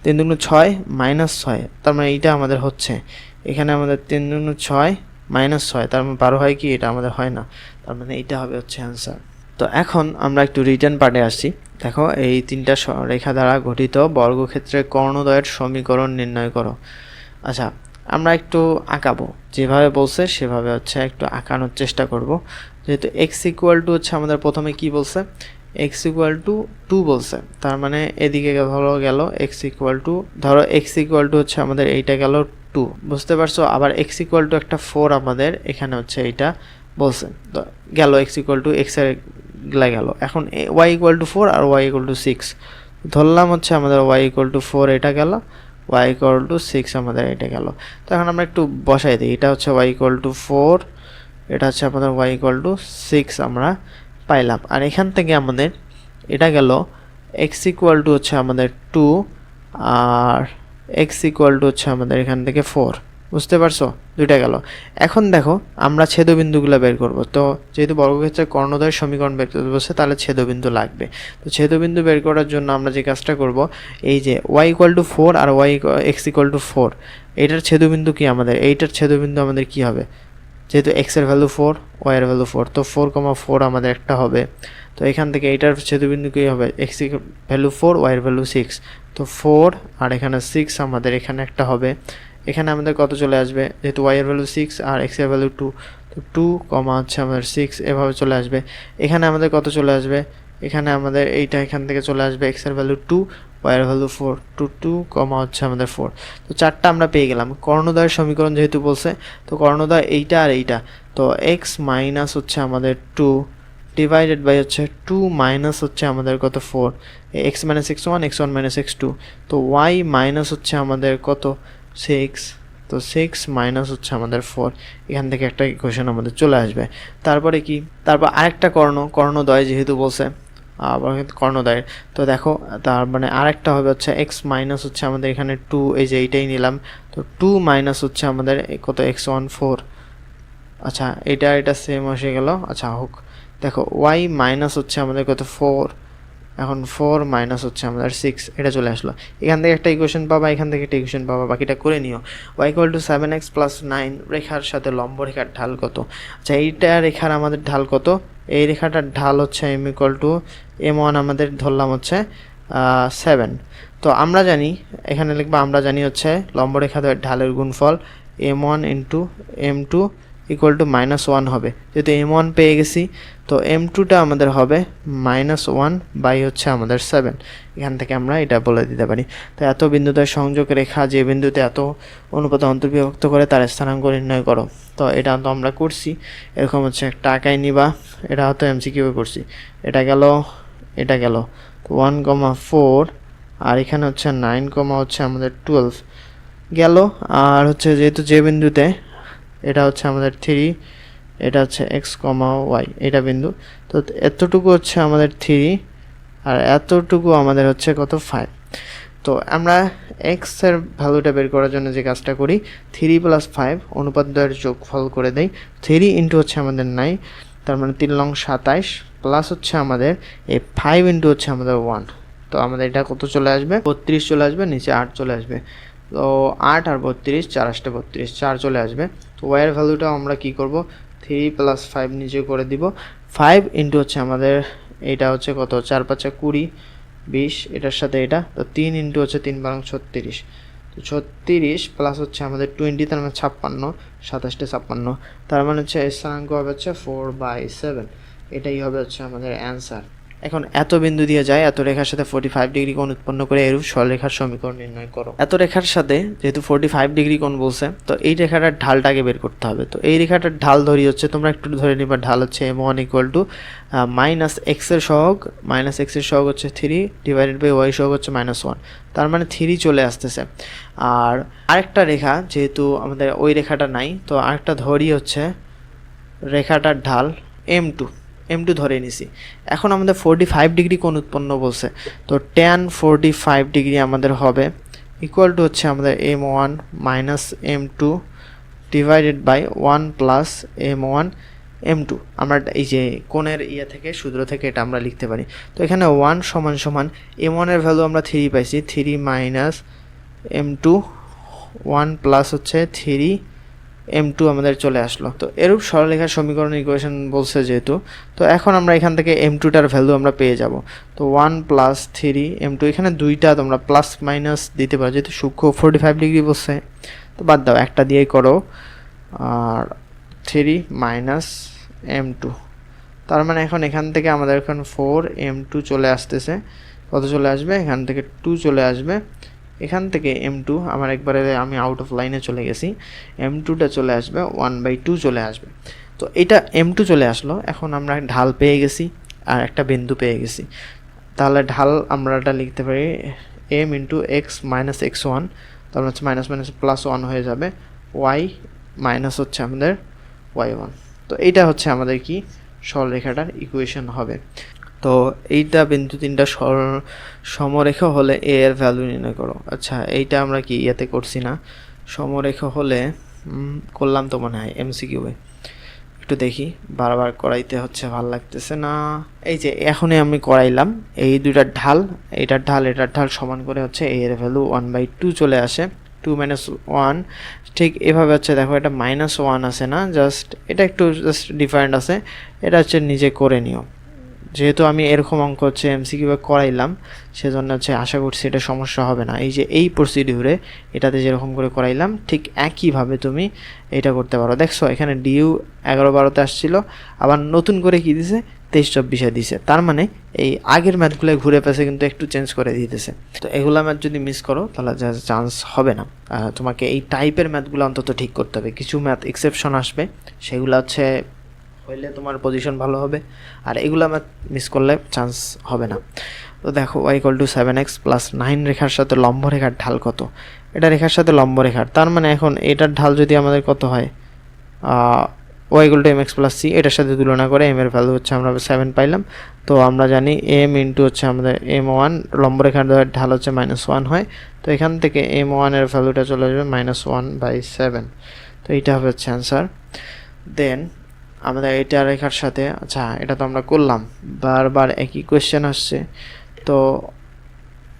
Speaker 1: 3 2 6 -6, তার মানে এইটা আমাদের হচ্ছে। এখানে আমাদের 3 2 6 -6, তার মানে 12 হয় কি, এটা আমাদের হয় না, তার মানে এইটা হবে হচ্ছে অ্যান্সার। তো এখন আমরা একটু রিটার্ন পার্টে আসছি। দেখো এই 3টা রেখা দ্বারা গঠিত বর্গক্ষেত্রের কর্ণদ্বয়ের সমীকরণ নির্ণয় করো। আচ্ছা, আমরা একটু আঁকাবো, যেভাবে বলছে সেভাবে হচ্ছে একটু আঁকানোর চেষ্টা করব। যেহেতু x ইকুয়াল টু হচ্ছে আমাদের প্রথমে কি বলছে, x ইকুয়াল টু 2 বলছে, তার মানে এদিকে ধরো গেল x ইকুয়াল টু, ধরো x ইকুয়াল টু হচ্ছে আমাদের এইটা গেল 2, বুঝতে পারছো। আবার x ইকুয়াল টু একটা 4 আমাদের এখানে হচ্ছে এইটা বলছে, তো গেল x ইকুয়াল টু x এর গেল। এখন y ইকুয়াল টু 4 আর y ইকুয়াল টু 6 ধরলাম, হচ্ছে আমাদের y ইকুয়াল টু 4 এটা গেল, ওয়াই ইকুয়াল টু 6 আমাদের এটা গেল। তো এখন আমরা একটু বসাই দিই, এটা হচ্ছে ওয়াই ইকুয়াল টু 4, এটা হচ্ছে আমাদের ওয়াই ইকুয়াল টু 6 আমরা পাইলাম। আর এখান থেকে আমাদের এটা গেল এক্স ইকুয়াল টু হচ্ছে আমাদের 2 আর এক্স ইকুয়াল টু হচ্ছে আমাদের এখান থেকে 4, বুঝতে পারছো? দুইটা গেল। এখন দেখো আমরা ছেদবিন্দুগুলো বের করব। তো যেহেতু বর্গক্ষেত্রের কর্ণদ্বয়ের সমীকরণ বের করতে বলছে, তাহলে ছেদবিন্দু লাগবে। তো ছেদবিন্দু বের করার জন্য আমরা যে কাজটা করব, এই যে ওয়াই ইকুয়াল টু 4 আর এক্স ইকুয়াল টু 4, এইটার ছেদবিন্দু কি আমাদের, এইটার ছেদবিন্দু আমাদের কি হবে, যেহেতু এক্স এর ভ্যালু 4, ওয়াই এর ভ্যালু 4, তো 4,4 আমাদের একটা হবে। তো এখান থেকে এইটার ছেদবিন্দু কী হবে, এক্স এর ভ্যালু 4, ওয়াই এর ভ্যালু 6, তো 4 আর এখানে 6 আমাদের এখানে একটা হবে। এখানে আমাদের কত চলে আসবে, যেহেতু ওয়াই এর ভ্যালু 6 আর এক্স এর ভ্যালু 2, তো 2, হচ্ছে আমাদের 6 এভাবে চলে আসবে। এখানে আমাদের কত চলে আসবে, এখানে আমাদের এইটা এখান থেকে চলে আসবে, এক্স এর ভ্যালু 2, ওয়াই এর ভ্যালু 4, 2, হচ্ছে আমাদের 4। তো চারটা আমরা পেয়ে গেলাম। কর্ণদ্বয়ের সমীকরণ যেহেতু বলছে, তো কর্ণদ্বয় এইটা আর এইটা, তো এক্স মাইনাস হচ্ছে আমাদের 2 ডিভাইডেড বাই হচ্ছে 2 মাইনাস হচ্ছে আমাদের কত 4, x minus x one, x one minus x 2, তো ওয়াই মাইনাস হচ্ছে আমাদের কত 6, তো 6 মাইনাস হচ্ছে আমাদের 4। এখান থেকে একটা ইকুয়েশন আমাদের চলে আসবে। তারপরে কি, তারপর আরেকটা কর্ণদ্বয় যেহেতু বলছে, আবার কর্ণদ্বয়ের, তো দেখো তার মানে আরেকটা হবে হচ্ছে এক্স মাইনাস হচ্ছে আমাদের এখানে 2, এই যে এইটাই নিলাম, তো 2 মাইনাস হচ্ছে আমাদের কত এক্স ওয়ান 4। আচ্ছা এটা সেম এসে গেল, আচ্ছা হোক। দেখো ওয়াই মাইনাস হচ্ছে আমাদের কত 4, এখন 4 মাইনাস হচ্ছে আমাদের 6, এটা চলে আসলো। এখান থেকে একটা ইকুয়েশন পাবা, এখান থেকে একটা ইকুয়েশন পাবা, বাকিটা করে নিও। Y equal two 7x plus 9 রেখার সাথে লম্ব রেখার ঢাল কত। আচ্ছা এইটা রেখার আমাদের ঢাল কত, এই রেখাটার ঢাল হচ্ছে এম ইকুয়াল টু m1 আমাদের ধরলাম হচ্ছে 7। তো আমরা জানি, এখানে লিখবা আমরা জানি হচ্ছে লম্ব রেখা ঢালের গুণফল m1 into m2 equal to -1 হবে। যেহেতু m1 পেয়ে গেছি, তো m2টা আমাদের হবে -1 বাই হচ্ছে আমাদের 7। এখান থেকে আমরা এটা বলে দিতে পারি। তো এত বিন্দুদ্বয় সংযোগ রেখা যে বিন্দুতে এত অনুপাতে অন্তর্বিভক্ত করে তার স্থানাঙ্ক নির্ণয় করো। তো এটা তো আমরা করছি, এরকম হচ্ছে একটা আঁকাই নিবা, এটা হয়তো এমসিকিউ করছি। এটা গেল, এটা গেল 1,4 আর এখানে হচ্ছে 9, হচ্ছে আমাদের 12 গেল। আর হচ্ছে যেহেতু যে বিন্দুতে এটা হচ্ছে আমাদের 3, এটা হচ্ছে এক্স কমা ওয়াই এটা বিন্দু, তো এতটুকু হচ্ছে আমাদের 3 আর এতটুকু আমাদের হচ্ছে কত 5। তো আমরা এক্স এর ভ্যালুটা বের করার জন্য যে কাজটা করি, 3 + 5 অনুপাত দ্বয়ের যোগফল করে দেই। 3 ইন্টু হচ্ছে আমাদের 9, তার মানে 3 লং 27 প্লাস হচ্ছে আমাদের এই 5 ইন্টু হচ্ছে আমাদের 1, তো আমাদের এটা কত চলে আসবে 32 চলে আসবে, নিচে 8 চলে আসবে। তো 8 আর 32, 4 8 32, 4 চলে আসবে। তো ওয়াইয়ের ভ্যালুটা আমরা কি করব, 3 + 5 নিচে করে দিব, 5 ইন্টু হচ্ছে আমাদের এটা হচ্ছে কত 4 5 20 20, এটার সাথে এটা, তো 3 ইন্টু হচ্ছে 3 × 36, তো 36 প্লাস হচ্ছে আমাদের 20, তার মানে 56, 27 56, তার মানে হচ্ছে স্থানাঙ্ক হবে হচ্ছে 4/7। এটাই হবে হচ্ছে আমাদের অ্যান্সার। এখন এত বিন্দু দিয়ে যায়, এত রেখার সাথে 45 ডিগ্রি কোণ উৎপন্ন করে এরূপ সরলরেখার সমীকরণ নির্ণয় করো। এত রেখার সাথে যেহেতু 45 ডিগ্রি কোণ বলছে, তো এই রেখাটার ঢালটাকে বের করতে হবে। তো এই রেখাটার ঢাল ধরি হচ্ছে, তোমরা একটু ধরে নিবা, ঢাল হচ্ছে m1 = -x এর সহগ, -x এর সহগ হচ্ছে 3 ডিভাইডেড বাই y সহগ হচ্ছে -1, তার মানে 3 চলে আসতেছে। আর আরেকটা রেখা যেহেতু আমাদের ওই রেখাটা নাই, তো আরেকটা ধরি হচ্ছে রেখাটার ঢাল m2 ধরে নিছি। এখন আমাদের 45 ডিগ্রি কোণ উৎপন্ন বলছে, তো tan 45 ডিগ্রি আমাদের হবে ইকুয়াল টু হচ্ছে আমাদের m1 - m2 divided by 1 plus m1 m2। আমরা এই যে কোণের থেকে সূত্র থেকে এটা আমরা লিখতে পারি। তো এখানে 1 সমান সমান m1 এর ভ্যালু আমরা 3 পাইছি, 3 মাইনাস m2, 1 প্লাস হচ্ছে 3 m2 আমাদের চলে আসলো। তো এরূপ সরলরেখার সমীকরণ ইকুয়েশন বলছে যেহেতু, তো এখন আমরা এখান থেকে m2টার ভ্যালু আমরা পেয়ে যাব। তো 1 প্লাস 3 m2, এখানে দুইটা তোমরা প্লাস মাইনাস দিতে পারো, যেহেতু সূক্ষ্ম 45 ডিগ্রি বলছে, তো বাদ দাও, একটা দিয়েই করো। আর 3 মাইনাস m2, তার মানে এখন এখান থেকে আমাদের এখন 4 m2 চলে আসতেছে, কত চলে আসবে, এখান থেকে 2 চলে আসবে, এখান থেকে m2 আমার একবারে আমি আউট অফ লাইনে চলে গেছি, m2টা চলে আসবে 1/2 চলে আসবে। তো এটা m2 চলে আসলো। এখন আমরা ঢাল পেয়ে গেছি আর একটা বিন্দু পেয়ে গেছি, তাহলে ঢাল আমরা এটা লিখতে পারি m × x - x1, তারপর হচ্ছে মাইনাস মাইনাস প্লাস 1 হয়ে যাবে, ওয়াই মাইনাস হচ্ছে আমাদের y1। তো এইটা হচ্ছে আমাদের কি সরলরেখাটার ইকুয়েশন হবে। তো এইটা বিন্দু তিনটা সমরেখা হলে এ এর ভ্যালু নির্ণয় করো। আচ্ছা, এইটা আমরা কি ইয়াতে করছি না, সমরেখা হলে করলাম তো মনে হয় এমসিকিউয়ে। একটু দেখি, বারবার করাইতে হচ্ছে, ভাল লাগতেছে না। এই যে এখনই আমি করাইলাম, এই দুইটার ঢাল, এটার ঢাল সমান করে হচ্ছে এ এর ভ্যালু 1/2 চলে আসে, 2 - 1। ঠিক এভাবে হচ্ছে, দেখো এটা -1 আছে না, জাস্ট এটা একটু জাস্ট ডিফারেন্ট আছে, এটা হচ্ছে নিজে করে নিও। যেহেতু আমি এরকম অঙ্ক হচ্ছে এমসিকিউ করাইলাম, সেজন্য হচ্ছে আশা করছি এটা সমস্যা হবে না। এই যে এই প্রসিডিউরে এটাতে যেরকম করে করাইলাম ঠিক একইভাবে তুমি এটা করতে পারো। দেখছো এখানে ডিউ 11-12তে আসছিল, আবার নতুন করে কি দিছে 23-24-এ দিছে, তার মানে এই আগের ম্যাথগুলো ঘুরে পেছে কিন্তু একটু চেঞ্জ করে দিতেছে। তো এগুলা ম্যাথ যদি মিস করো তাহলে চান্স হবে না। তোমাকে এই টাইপের ম্যাথগুলো অন্তত ঠিক করতে হবে। কিছু ম্যাথ এক্সেপশন আসবে, সেগুলো হচ্ছে হইলে তোমার পজিশন ভালো হবে, আর এগুলো আমার মিস করলে চান্স হবে না। তো দেখো y = 7x + 9 রেখার সাথে লম্ব রেখার ঢাল কত? এটা রেখার সাথে লম্ব রেখার, তার মানে এখন এটার ঢাল যদি আমাদের কত হয়, y = mx + c, এটার সাথে তুলনা করে m এর ভ্যালু হচ্ছে আমরা 7 পাইলাম। তো আমরা জানি m ইন্টু হচ্ছে আমাদের m1, লম্ব রেখার ঢাল হচ্ছে -1 হয়, তো এখান থেকে m1 এর ভ্যালুটা চলে যাবে -1/7। তো এইটা হবে হচ্ছে অ্যান্সার। দেন আমাদের এটা রেখার সাথে, আচ্ছা এটা তো আমরা করলাম, বারবার একই কোয়েশ্চেন আসছে, তো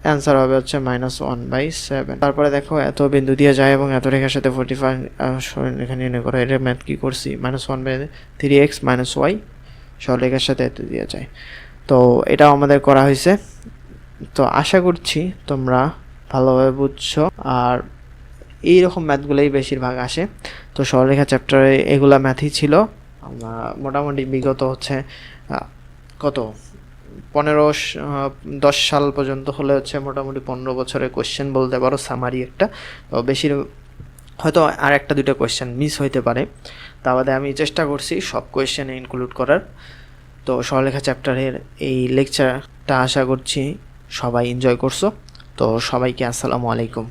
Speaker 1: অ্যান্সার হবে হচ্ছে -1/7। তারপরে দেখো এত বিন্দু দিয়ে যায় এবং এত রেখার সাথে 45 এখানে নির্ণয় করা, এটা ম্যাথ কি করছি, -1/3x - y সরলরেখার সাথে এত দিয়ে যায়। তো এটাও আমাদের করা হয়েছে। তো আশা করছি তোমরা ভালোভাবে বুঝছো, আর এইরকম ম্যাথগুলোই বেশিরভাগ আসে। তো সরলরেখা চ্যাপ্টারে এগুলা ম্যাথই ছিল। আমরা মোটামুটি বিগত হচ্ছে কত 10 সাল পর্যন্ত হলে হচ্ছে মোটামুটি 15 বছরের কোয়েশ্চেন বলতে পারো, সামারি একটা। তো বেশির হয়তো আর একটা দুইটা কোয়েশ্চেন মিস হইতে পারে, তা বাদে আমি চেষ্টা করছি সব কোয়েশ্চেনে ইনক্লুড করার। তো সরলরেখা চ্যাপ্টারের এই লেকচারটা আশা করছি সবাই এনজয় করছো। তো সবাইকে আসসালামু আলাইকুম।